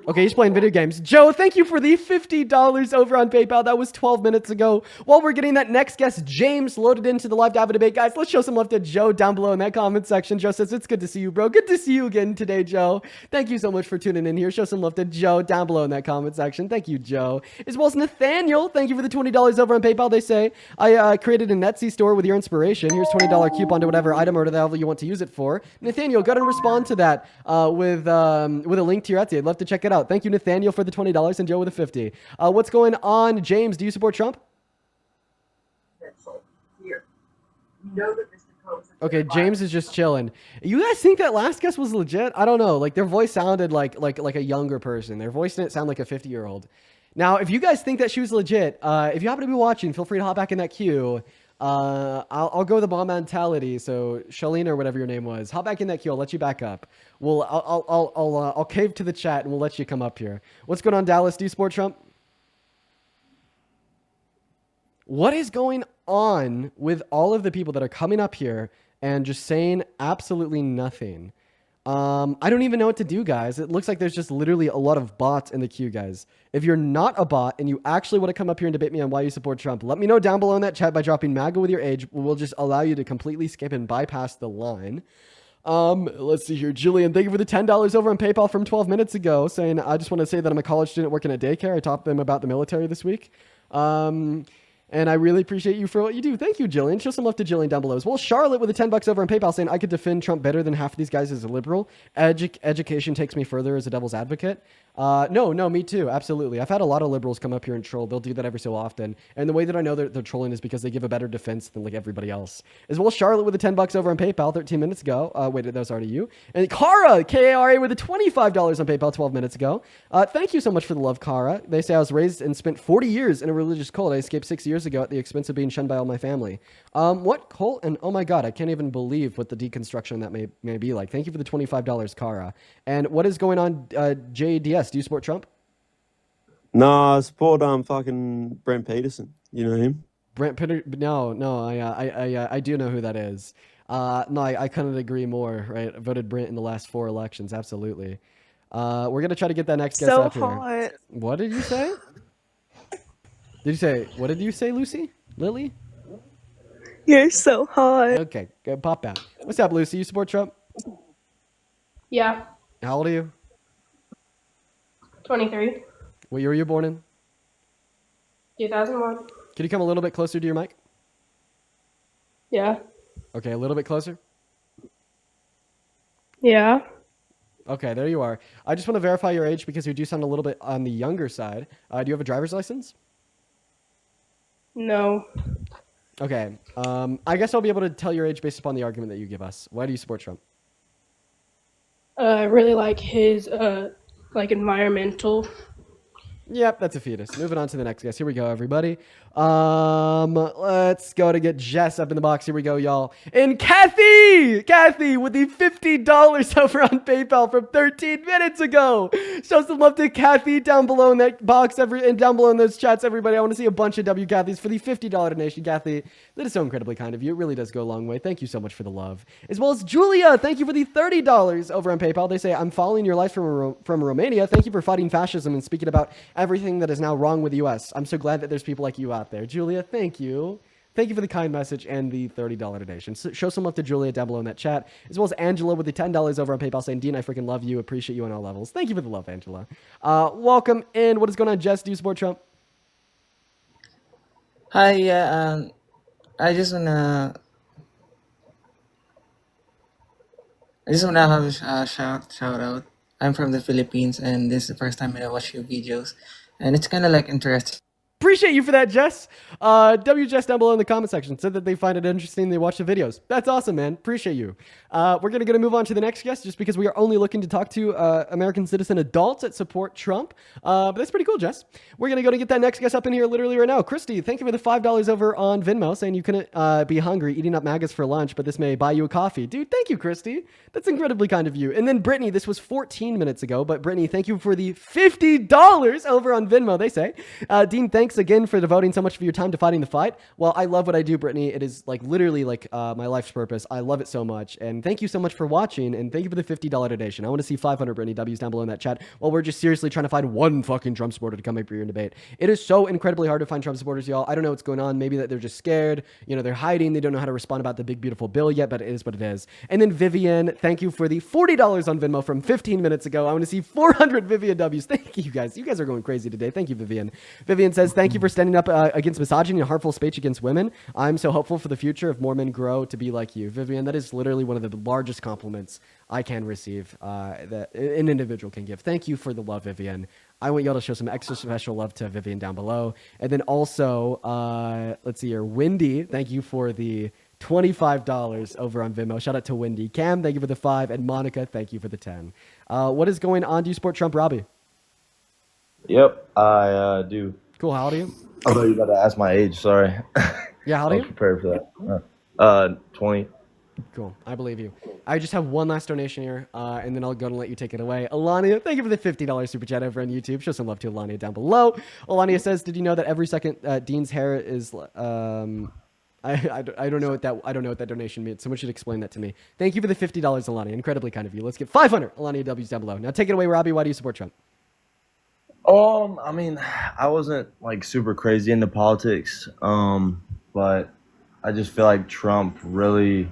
Okay, he's playing video games. Joe, thank you for the $50 over on PayPal. That was 12 minutes ago. While we're getting that next guest, James, loaded into the live Davide debate. Guys, let's show some love to Joe down below in that comment section. Joe says, it's good to see you, bro. Good to see you again today, Joe. Thank you so much for tuning in here. Show some love to Joe down below in that comment section. Thank you, Joe. As well as Nathaniel. Thank you for the $20 over on PayPal. They say, I created an Etsy store with your inspiration. Here's $20 coupon to whatever item or whatever you want to use it for. Nathaniel, go ahead and respond to that with a link to your Etsy. I'd love to check it out. Thank you, Nathaniel, for the $20 and Joe with a 50. What's going on, James? Do you support Trump? Okay, James is just chilling. You guys think that last guest was legit? I don't know. Like their voice sounded like a younger person. Their voice didn't sound like a 50-year-old. Now, if you guys think that she was legit, if you happen to be watching, feel free to hop back in that queue. I'll go with the bomb mentality. So Shalina or whatever your name was, hop back in that queue. I'll let you back up. I'll cave to the chat and we'll let you come up here. What's going on, Dallas? Do you support Trump? What is going on with all of the people that are coming up here and just saying absolutely nothing? I don't even know what to do, guys. It looks like there's just literally a lot of bots in the queue, guys. If you're not a bot and you actually want to come up here and debate me on why you support Trump, let me know down below in that chat by dropping Maga with your age. We'll just allow you to completely skip and bypass the line. Let's see here. Julian, thank you for the $10 over on PayPal from 12 minutes ago, saying, I just want to say that I'm a college student working at daycare. I taught them about the military this week. And I really appreciate you for what you do. Thank you, Jillian. Show some love to Jillian down below as well. Charlotte with the $10 over on PayPal saying, I could defend Trump better than half of these guys as a liberal. Education takes me further as a devil's advocate. No, me too. Absolutely. I've had a lot of liberals come up here and troll. They'll do that every so often. And the way that I know they're trolling is because they give a better defense than like everybody else. As well, Charlotte with the $10 over on PayPal 13 minutes ago. Wait, that was already you. And Kara, Kara with the $25 on PayPal 12 minutes ago. Thank you so much for the love, Kara. They say I was raised and spent 40 years in a religious cult. I escaped 6 years ago at the expense of being shunned by all my family. What cult? And oh my God, I can't even believe what the deconstruction that may be like. Thank you for the $25, Kara. And what is going on, JDS? Do you support Trump? No, I support fucking Brent Peterson. You know him? Brent Peter? No, I do know who that is. No, I couldn't agree more. Right, I voted Brent in the last 4 elections. Absolutely. We're gonna try to get that next guest up here. What did you say? Did you say? What did you say, Lucy? Lily? You're so hot. Okay, go pop out. What's up, Lucy? You support Trump? Yeah, How old are you? 23, What year were you born in? 2001. Can you come a little bit closer to your mic? Yeah, Okay, a little bit closer. yeah. Okay, there you are. I just want to verify your age because you do sound a little bit on the younger side. Do you have a driver's license? No. Okay. I guess I'll be able to tell your age based upon the argument that you give us. Why do you support Trump? I really like his environmental. Yep, that's a fetus. Moving on to the next guest. Here we go, everybody. Let's go to get Jess up in the box. Here we go, y'all. And Kathy with the $50 over on PayPal from 13 minutes ago. Show some love to Kathy down below in that box, and down below in those chats, everybody. I want to see a bunch of W Kathys for the $50 donation. Kathy, that is so incredibly kind of you. It really does go a long way. Thank you so much for the love. As well as Julia, thank you for the $30 over on PayPal. They say, I'm following your life from Romania. Thank you for fighting fascism and speaking about everything that is now wrong with the U.S. I'm so glad that there's people like you out there. Julia, thank you. Thank you for the kind message and the $30 donation. So show some love to Julia down below in that chat, as well as Angela with the $10 over on PayPal saying, Dean, I freaking love you. Appreciate you on all levels. Thank you for the love, Angela. Welcome in. What is going on, Jess? Do you support Trump? Hi, yeah, I just wanna have a shout out. I'm from the Philippines, and this is the first time I watch your videos. and it's kind of like interesting. Appreciate you for that, Jess. WJess down below in the comment section said that they find it interesting. They watch the videos. That's awesome, man. Appreciate you. We're going to move on to the next guest just because we are only looking to talk to American citizen adults that support Trump. But that's pretty cool, Jess. We're going to go to get that next guest up in here literally right now. Christy, thank you for the $5 over on Venmo saying you couldn't be hungry eating up Magas for lunch, but this may buy you a coffee. Dude, thank you, Christy. That's incredibly kind of you. And then Brittany, this was 14 minutes ago, but Brittany, thank you for the $50 over on Venmo, they say. Dean, thanks again for devoting so much of your time to fighting the fight. Well, I love what I do, Brittany. It is like literally like my life's purpose. I love it so much. And thank you so much for watching. And thank you for the $50 donation. I want to see 500 Brittany W's down below in that chat. While we're just seriously trying to find one fucking Trump supporter to come up here and debate. It is so incredibly hard to find Trump supporters, y'all. I don't know what's going on. Maybe that they're just scared. You know, they're hiding. They don't know how to respond about the big, beautiful bill yet, but it is what it is. And then Vivian, thank you for the $40 on Venmo from 15 minutes ago. I want to see 400 Vivian W's. Thank you guys. You guys are going crazy today. Thank you, Vivian. Vivian says, thank you for standing up against misogyny and harmful speech against women. I'm so hopeful for the future if more men grow to be like you. Vivian, that is literally one of the largest compliments I can receive that an individual can give. Thank you for the love, Vivian. I want y'all to show some extra special love to Vivian down below. And then also, let's see here, Wendy, thank you for the $25 over on Venmo. Shout out to Wendy. Cam, thank you for the 5. And Monica, thank you for the 10. What is going on? Do you support Trump, Robbie? Yep, I do. Cool. How old are you? I thought you were about to ask my age. Sorry. Yeah, how old I are was you? prepared for that. 20. Cool. I believe you. I just have one last donation here, and then I'll go and let you take it away. Alania, thank you for the $50 super chat over on YouTube. Show some love to Alania down below. Alania says, "Did you know that every second Dean's hair is?" I don't know what that donation means. Someone should explain that to me. Thank you for the $50, Alania. Incredibly kind of you. Let's get 500 Alania W's down below. Now take it away, Robbie. Why do you support Trump? I mean, I wasn't like super crazy into politics, but I just feel like Trump really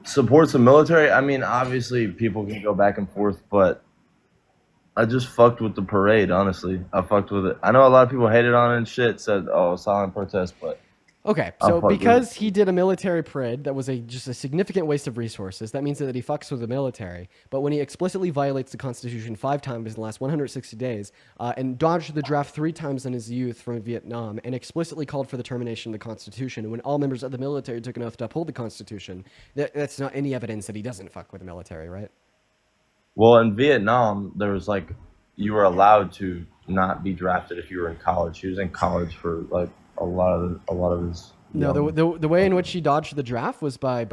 supports the military. I mean, obviously people can go back and forth, but I just fucked with the parade, honestly. I fucked with it. I know a lot of people hated on it and shit, said, oh, silent protest, but Okay, so because he did a military parade that was just a significant waste of resources, that means that he fucks with the military. But when he explicitly violates the Constitution 5 times in the last 160 days, and dodged the draft 3 times in his youth from Vietnam, and explicitly called for the termination of the Constitution, and when all members of the military took an oath to uphold the Constitution, that's not any evidence that he doesn't fuck with the military, right? Well, in Vietnam, there was like, you were allowed to not be drafted if you were in college. He was in college for like a lot of his. No, the way in which he dodged the draft was by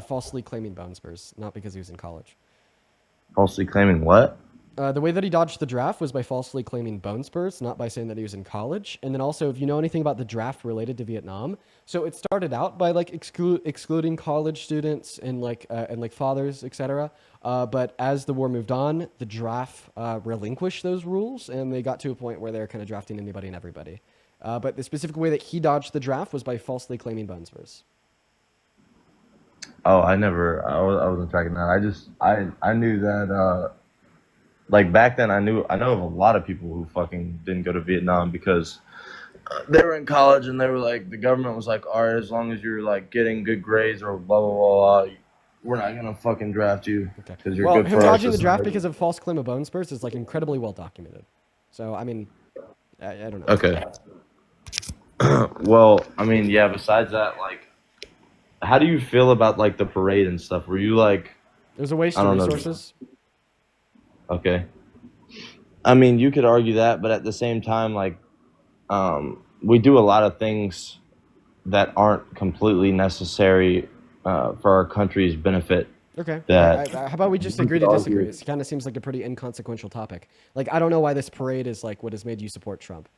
falsely claiming bone spurs, not because he was in college. Falsely claiming what? The way that he dodged the draft was by falsely claiming bone spurs, not by saying that he was in college. And then also, if you know anything about the draft related to Vietnam, so it started out by like excluding college students and like fathers, etc. But as the war moved on, the draft relinquished those rules, and they got to a point where they were kind of drafting anybody and everybody. But the specific way that he dodged the draft was by falsely claiming bone spurs. Oh, I wasn't tracking that. I knew that. Like back then, I know of a lot of people who fucking didn't go to Vietnam because they were in college and they were like, the government was like, all right, as long as you're like getting good grades or blah blah blah, we're not gonna fucking draft you because you're good for us. Him dodging the draft because of false claim of bone spurs is like incredibly well documented. So I mean, I don't know. Okay. Well, I mean, yeah. Besides that, like, how do you feel about like the parade and stuff? Were you like? There's a waste of resources. Okay. I mean, you could argue that, but at the same time, like, we do a lot of things that aren't completely necessary for our country's benefit. Okay. That how about we just agree to disagree? It kind of seems like a pretty inconsequential topic. Like, I don't know why this parade is like what has made you support Trump.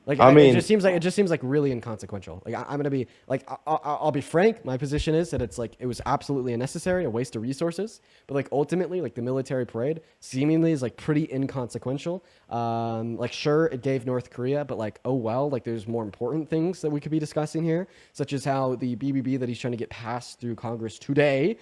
Like, I mean, it just seems like really inconsequential. Like, I'm gonna be like, I'll be frank. My position is that it's like it was absolutely unnecessary, a waste of resources. But like ultimately, like the military parade seemingly is like pretty inconsequential. Like sure, it gave North Korea, but like oh well, like there's more important things that we could be discussing here, such as how the BBB that he's trying to get passed through Congress today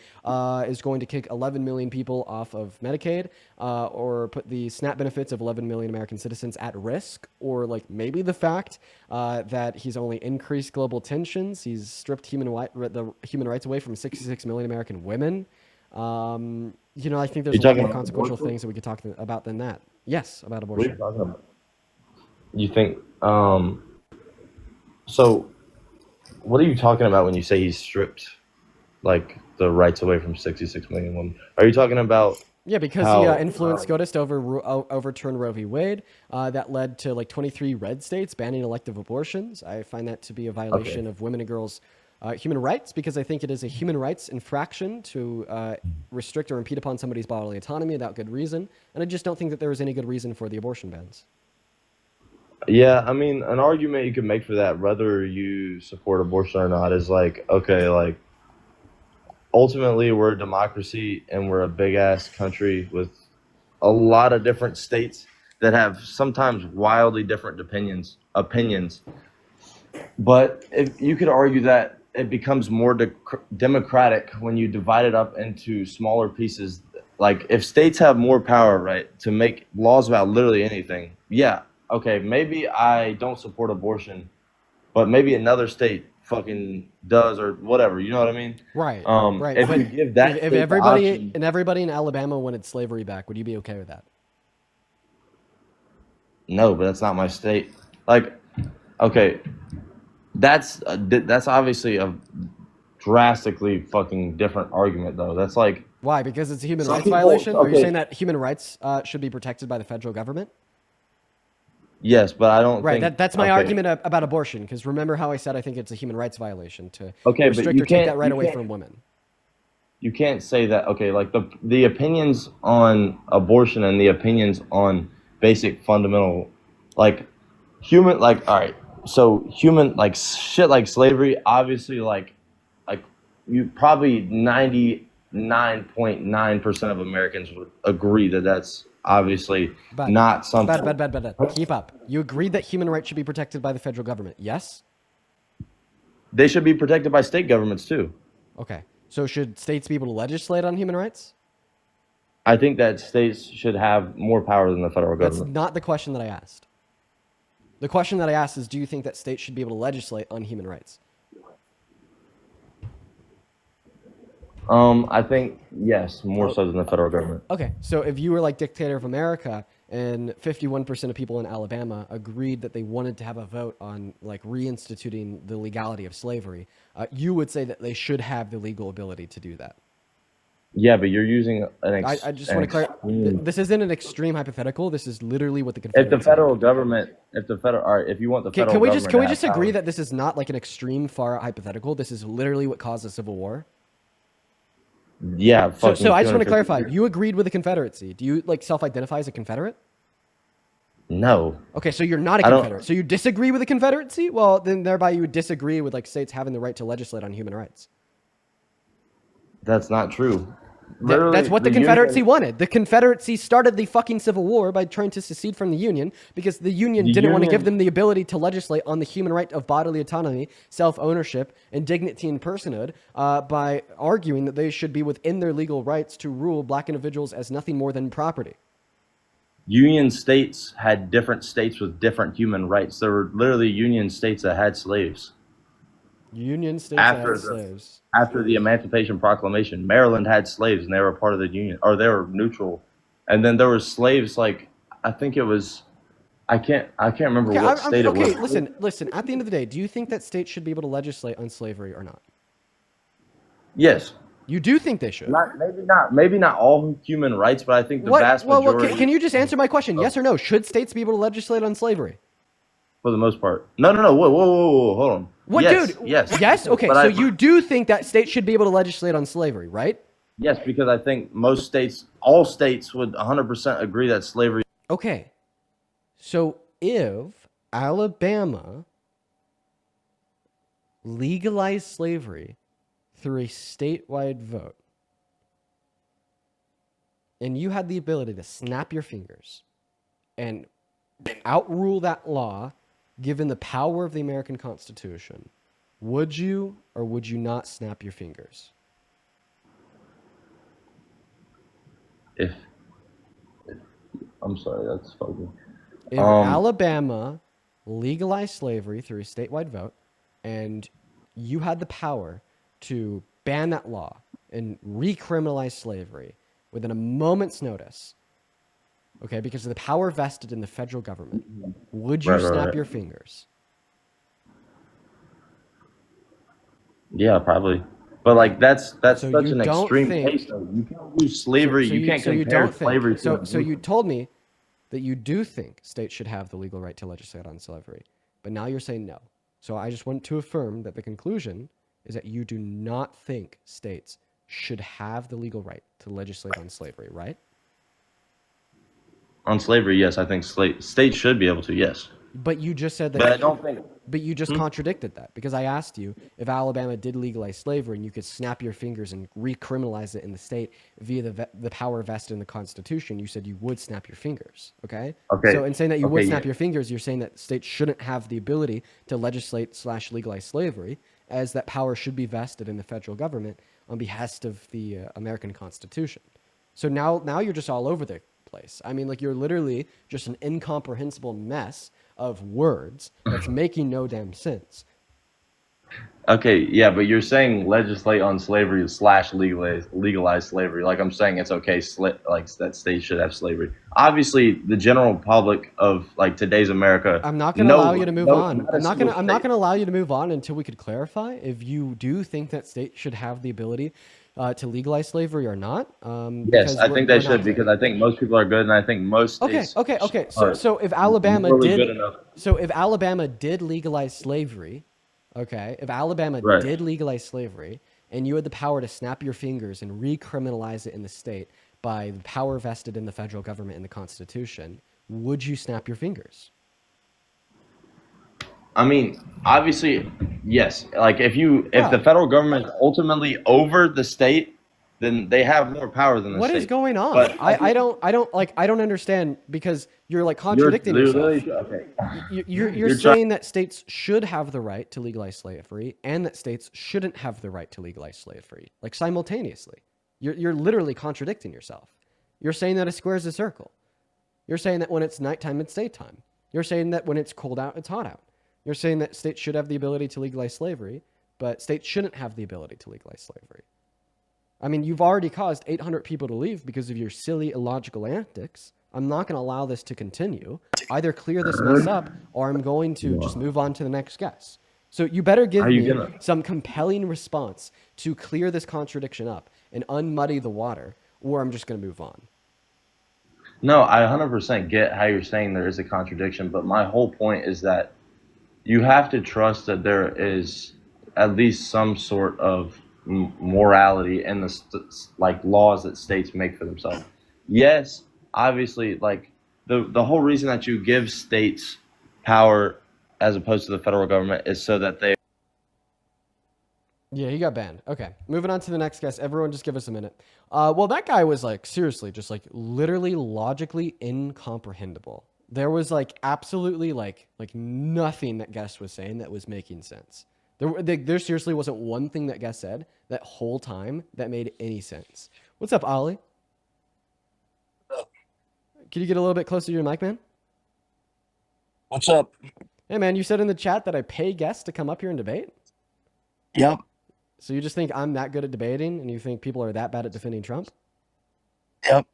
is going to kick 11 million people off of Medicaid, or put the SNAP benefits of 11 million American citizens at risk, or like maybe the fact that he's only increased global tensions. He's stripped the human rights away from 66 million American women. You know, I think there's a lot more consequential things that we could talk about than that. Yes, about What are you abortion. talking about? You think? So, what are you talking about when you say he's stripped like the rights away from 66 million women? Are you talking about Yeah, because he how? influenced SCOTUS to overturn Roe v. Wade. That led to like 23 red states banning elective abortions. I find that to be a violation of women and girls' human rights because I think it is a human rights infraction to restrict or impede upon somebody's bodily autonomy without good reason. And I just don't think that there is any good reason for the abortion bans. Yeah, I mean, an argument you could make for that, whether you support abortion or not, is like, okay, like ultimately we're a democracy and we're a big ass country with a lot of different states that have sometimes wildly different opinions. But if you could argue that it becomes more democratic when you divide it up into smaller pieces. Like if states have more power, right, to make laws about literally anything, yeah, okay, maybe I don't support abortion, but maybe another state fucking does or whatever. You know what I mean? Right. Right. If But you give that if state the everybody option, and everybody in Alabama wanted slavery back, would you be okay with that? no, but that's not my state. Like, okay, that's obviously a drastically fucking different argument, though. That's like Why? Because it's a human some rights people. violation? Are you Okay, saying that human rights should be protected by the federal government? yes, but I don't Right. think. That's my Okay, argument about abortion. Because remember how I said I think it's a human rights violation to okay, but restrict or take that right away from women. you can't say that. Okay, like the opinions on abortion and the opinions on basic fundamental, like human, like all right, so human like shit like slavery, obviously like you probably 99.9% of Americans would agree that that's obviously But, not something. keep up. You agreed that human rights should be protected by the federal government. Yes? They should be protected by state governments too. Okay. So should states be able to legislate on human rights? I think that states should have more power than the federal That's government. not the question that I asked. The question that I asked is, do you think that states should be able to legislate on human rights? I think yes, more so than the federal government. Okay, so if you were like dictator of America and 51% of people in Alabama agreed that they wanted to have a vote on like reinstituting the legality of slavery, you would say that they should have the legal ability to do that. Yeah, but you're using I just want to clarify. This isn't an extreme hypothetical. This is literally what the If Confederacy. the federal government, all right, if you want the federal can we government, just agree that this is not like an extreme far out hypothetical? This is literally what caused the Civil War. Yeah. So I just want to 250 clarify. You agreed with the Confederacy. Do you like self-identify as a Confederate? No. Okay, so you're not a Confederate. So you disagree with the Confederacy? Well, then thereby you would disagree with like states having the right to legislate on human rights. That's not true. That's what the Confederacy wanted. The Confederacy started the fucking Civil War by trying to secede from the Union because the Union didn't want to give them the ability to legislate on the human right of bodily autonomy, self-ownership, and dignity and personhood by arguing that they should be within their legal rights to rule black individuals as nothing more than property. Union states had different states with different human rights. There were literally Union states that had slaves. Union states had slaves. After the Emancipation Proclamation, Maryland had slaves and they were a part of the Union, or they were neutral. And then there were slaves like I think it was I can't remember what state it was. Okay, listen. At the end of the day, do you think that states should be able to legislate on slavery or not? Yes. You do think they should? Maybe not all human rights, but I think the vast majority. Can you just answer my question? Yes or no? Should states be able to legislate on slavery? For the most part. No. Whoa, hold on. What, yes, dude? Yes. Yes? Okay, so you do think that states should be able to legislate on slavery, right? Yes, because I think all states would 100% agree that slavery. Okay. So if Alabama legalized slavery through a statewide vote, and you had the ability to snap your fingers and outrule that law, given the power of the American Constitution, would you or would you not snap your fingers? I'm sorry, that's fucking. If Alabama legalized slavery through a statewide vote, and you had the power to ban that law and recriminalize slavery within a moment's notice, Okay, because of the power vested in the federal government. Would you Right, right, snap right. your fingers? Yeah, probably. But like that's So such you an don't extreme think. case though. You can't use slavery. You can't So you compare don't think. slavery to So you abortion. told me that you do think states should have the legal right to legislate on slavery, but now you're saying no. So I just want to affirm that the conclusion is that you do not think states should have the legal right to legislate on slavery, right? On slavery, yes, I think states should be able to. Yes, But you just said that. but I don't think. But you just contradicted that because I asked you if Alabama did legalize slavery and you could snap your fingers and recriminalize it in the state via the power vested in the Constitution. You said you would snap your fingers. Okay. Okay. So in saying that you would Okay, snap yeah. your fingers, you're saying that states shouldn't have the ability to legislate / legalize slavery, as that power should be vested in the federal government on behest of the American Constitution. So now you're just all over the place. I mean, like you're literally just an incomprehensible mess of words that's making no damn sense. Okay, yeah, but you're saying legislate on slavery / legalize slavery. Like I'm saying, it's okay. Like that states should have slavery. Obviously, the general public of like today's America. I'm not going to allow you to move on. I'm not going to allow you to move on until we could clarify if you do think that states should have the ability to legalize slavery or not. Yes, I think they should because I think most people are good, and I think most states. Okay. So if Alabama morally did, good enough. so if Alabama did legalize slavery, okay, if Alabama Right. did legalize slavery, and you had the power to snap your fingers and recriminalize it in the state by the power vested in the federal government in the Constitution, would you snap your fingers? I mean, obviously, yes. Like if the federal government is ultimately over the state, then they have more power than the What state. is going on? But I don't understand because you're like contradicting yourself. Okay. You're saying that states should have the right to legalize slavery and that states shouldn't have the right to legalize slavery, like simultaneously. You're literally contradicting yourself. You're saying that a square is a circle. You're saying that when it's nighttime, it's daytime. You're saying that when it's cold out, it's hot out. You're saying that states should have the ability to legalize slavery, but states shouldn't have the ability to legalize slavery. I mean, you've already caused 800 people to leave because of your silly, illogical antics. I'm not going to allow this to continue. Either clear this mess up, or I'm going to just move on to the next guest. So you better give me some compelling response to clear this contradiction up and unmuddy the water, or I'm just going to move on. No, I 100% get how you're saying there is a contradiction, but my whole point is that you have to trust that there is at least some sort of morality in the like laws that states make for themselves. Yes, obviously, like the whole reason that you give states power as opposed to the federal government is so that they. Yeah, he got banned. Okay, moving on to the next guest. Everyone just give us a minute. Well, that guy was like, seriously, just like literally logically incomprehensible. There was like absolutely like nothing that guest was saying that was making sense. There seriously wasn't one thing that guest said that whole time that made any sense. What's up, Ollie? Can you get a little bit closer to your mic, man? What's up? Hey, man, you said in the chat that I pay guests to come up here and debate? Yep. So you just think I'm that good at debating and you think people are that bad at defending Trump? Yep.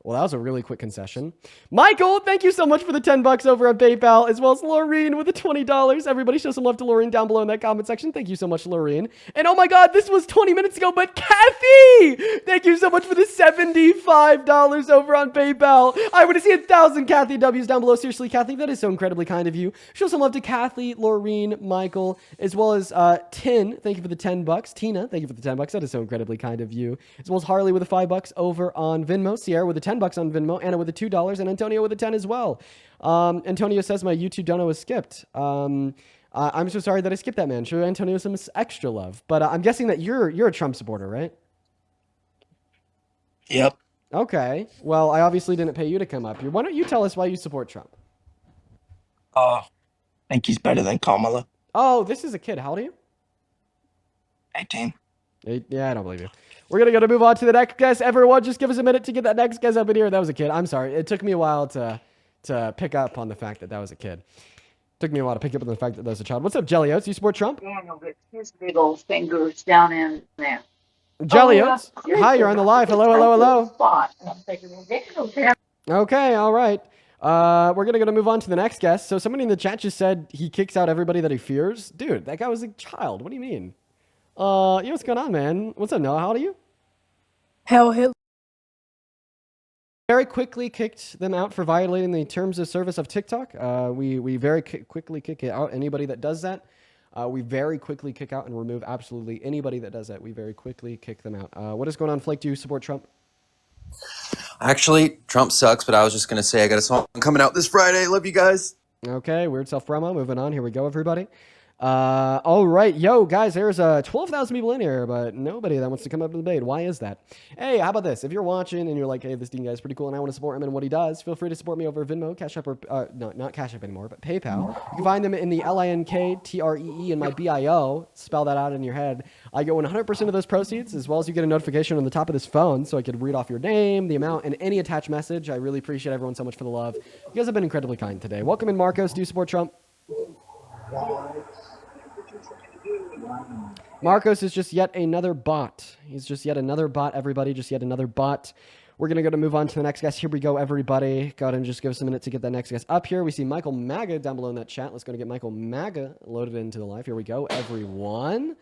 Well, that was a really quick concession. Michael, thank you so much for the $10 over on PayPal, as well as Laureen with the $20. Everybody show some love to Laureen down below in that comment section. Thank you so much, Laureen. And oh my God, this was 20 minutes ago, but Kathy! Thank you so much for the $75 over on PayPal. I want to see 1,000 Kathy W's down below. Seriously, Kathy, that is so incredibly kind of you. Show some love to Kathy, Laureen, Michael, as well as Tin. Thank you for the $10. Tina, thank you for the $10. That is so incredibly kind of you. As well as Harley with the $5 over on Venmo. Sierra with the $10 on Venmo, Anna with the $2, and Antonio with the 10 as well. Antonio says my YouTube dono was skipped. I'm so sorry that I skipped that, man. Show Antonio some extra love. But I'm guessing that you're a Trump supporter, right? Yep. Okay. Well, I obviously didn't pay you to come up here. Why don't you tell us why you support Trump? I think he's better than Kamala. Oh, this is a kid. How old are you? 18. Yeah, I don't believe you. We're going to move on to the next guest. Everyone, just give us a minute to get that next guest up in here. That was a kid. I'm sorry. It took me a while to pick up on the fact that was a kid. Took me a while to pick up on the fact that was a child. What's up, Jelly Oats? You support Trump? Daniel gets his big old fingers down in there. Jelly Oats. Hi, you're on the live. Hello, hello, hello. Okay, all right. We're gonna move on to the next guest. So somebody in the chat just said he kicks out everybody that he fears. Dude, that guy was a child. What do you mean? What's going on, man? What's up, Noah? How old are you? Hell, Hitler. Very quickly kicked them out for violating the terms of service of TikTok. We very quickly kick it out. Anybody that does that, we very quickly kick out and remove absolutely anybody that does that. We very quickly kick them out. What is going on, Flake? Do you support Trump? Actually, Trump sucks, but I was just going to say I got a song coming out this Friday. Love you guys. Okay, weird self-promo. Moving on. Here we go, everybody. All right. Yo, guys, there's 12,000 people in here, but nobody that wants to come up to the debate. Why is that? Hey, how about this? If you're watching and you're like, hey, this Dean guy's pretty cool and I want to support him and what he does, feel free to support me over Venmo, Cash App, or no, not Cash App anymore, but PayPal. You can find them in the LINKTREE in my BIO. Spell that out in your head. I get 100% of those proceeds, as well as you get a notification on the top of this phone so I could read off your name, the amount, and any attached message. I really appreciate everyone so much for the love. You guys have been incredibly kind today. Welcome in, Marcos. Do you support Trump? Marcos is just yet another bot. He's just yet another bot, everybody. Just yet another bot. We're going to move on to the next guest. Here we go, everybody. Go ahead and just give us a minute to get that next guest up here. We see Michael Maga down below in that chat. Let's go and get Michael Maga loaded into the live. Here we go, everyone.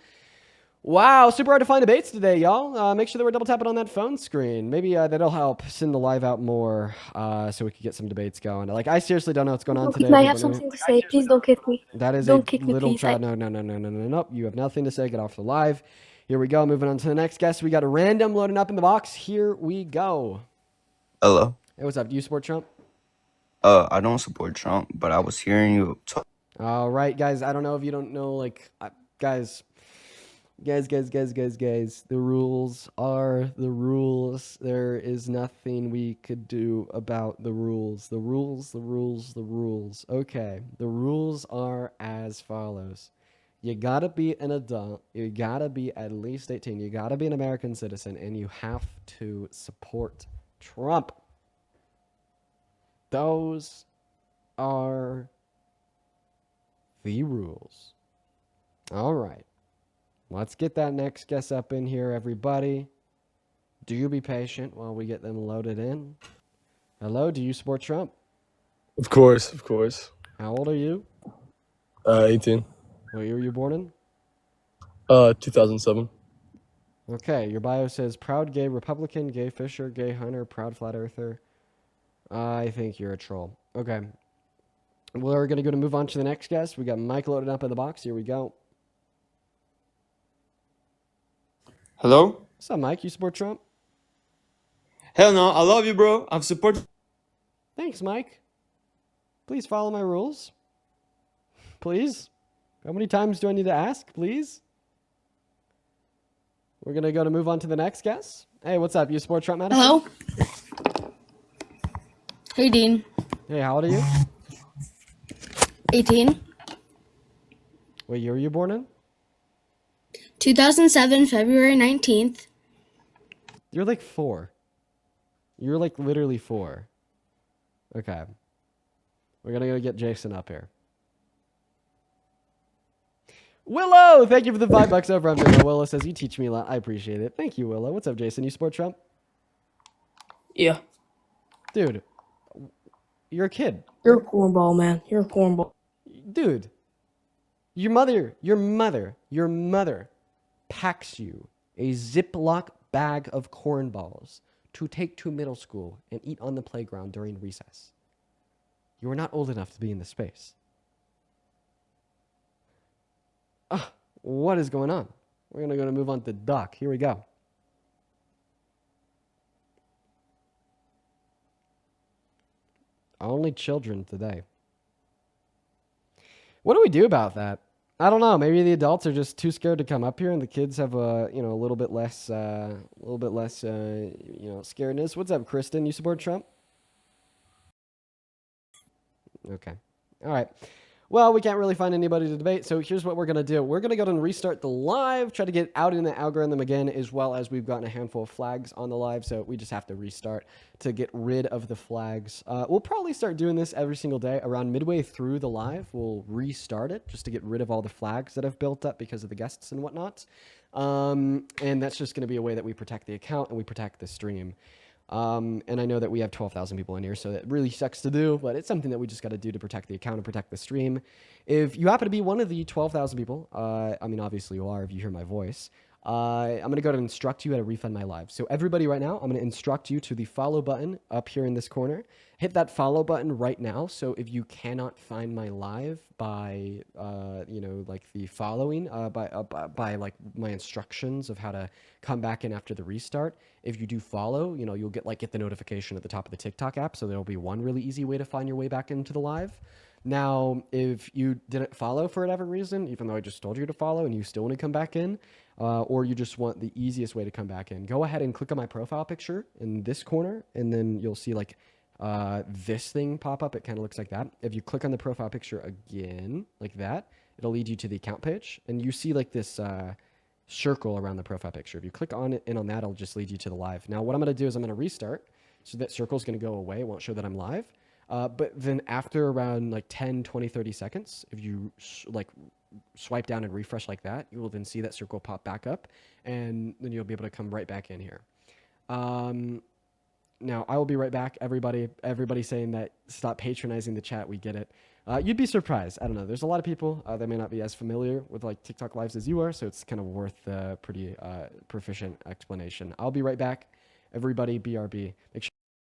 Wow, super hard to find debates today, y'all. Make sure that we're double tapping on that phone screen. Maybe that'll help send the live out more so we can get some debates going. Like, I seriously don't know what's going on today. I have something to say. Please don't kick me. That is don't a kick me, little please. child. No. You have nothing to say. Get off the live. Here we go. Moving on to the next guest. We got a random loading up in the box. Here we go. Hello. Hey, what's up? Do you support Trump? I don't support Trump, but I was hearing you talk. All right, guys. I don't know if you don't know, like, guys. The rules are the rules. There is nothing we could do about the rules. The rules. Okay. The rules are as follows. You gotta be an adult. You gotta be at least 18. You gotta be an American citizen, and you have to support Trump. Those are the rules. All right. Let's get that next guest up in here, everybody. Do you be patient while we get them loaded in? Hello, do you support Trump? Of course. How old are you? 18. What year were you born in? 2007. Okay, your bio says proud gay Republican, gay Fisher, gay Hunter, proud flat earther. I think you're a troll. Okay. We're going to move on to the next guest. We got Mike loaded up in the box. Here we go. Hello? What's up, Mike? You support Trump? Hell no, I love you, bro. I'm support. Thanks, Mike. Please follow my rules. Please. How many times do I need to ask, please? We're going to move on to the next guest. Hey, what's up? You support Trump, Madison? Hello? Hey, Dean. Hey, how old are you? 18. What year were you born in? 2007, February 19th. You're like 4. You're like literally 4. Okay. We're going to go get Jason up here. Willow! Thank you for the $5 over on Venmo. Willow says, you teach me a lot. I appreciate it. Thank you, Willow. What's up, Jason? You support Trump? Yeah. Dude, you're a kid. You're a cornball, man. You're a cornball. Dude, your mother packs you a Ziploc bag of cornballs to take to middle school and eat on the playground during recess. You are not old enough to be in the space. What is going on? We're going to move on to Duck. Here we go. Only children today. What do we do about that? I don't know. Maybe the adults are just too scared to come up here, and the kids have a little bit less scaredness. What's up, Kristen? You support Trump? Okay. All right. Well, we can't really find anybody to debate, so here's what we're going to do. We're going to go ahead and restart the live, try to get out in the algorithm again, as well as we've gotten a handful of flags on the live, so we just have to restart to get rid of the flags. We'll probably start doing this every single day. Around midway through the live, we'll restart it just to get rid of all the flags that have built up because of the guests and whatnot. And that's just going to be a way that we protect the account and we protect the stream. And I know that we have 12,000 people in here, so that really sucks to do, but it's something that we just got to do to protect the account and protect the stream. If you happen to be one of the 12,000 people, I mean, obviously you are if you hear my voice, I'm going to go to instruct you how to refund my live. So everybody right now, I'm going to instruct you to the follow button up here in this corner. Hit that follow button right now. So if you cannot find my live by, you know, like the following, by like my instructions of how to come back in after the restart, if you do follow, you know, you'll get the notification at the top of the TikTok app. So there'll be one really easy way to find your way back into the live. Now, if you didn't follow for whatever reason, even though I just told you to follow and you still want to come back in, or you just want the easiest way to come back in, go ahead and click on my profile picture in this corner, and then you'll see like this thing pop up. It kind of looks like that. If you click on the profile picture again, like that, it'll lead you to the account page, and you see like this circle around the profile picture. If you click on it and on that, it'll just lead you to the live. Now, what I'm going to do is I'm going to restart, so that circle is going to go away. It won't show that I'm live. But then after around like 10, 20, 30 seconds, if you like swipe down and refresh like that, you will then see that circle pop back up, and then you'll be able to come right back in here. Now, I will be right back. Everybody saying that stop patronizing the chat. We get it. You'd be surprised. I don't know. There's a lot of people that may not be as familiar with like TikTok lives as you are, so it's kind of worth the pretty proficient explanation. I'll be right back. Everybody, BRB. Make sure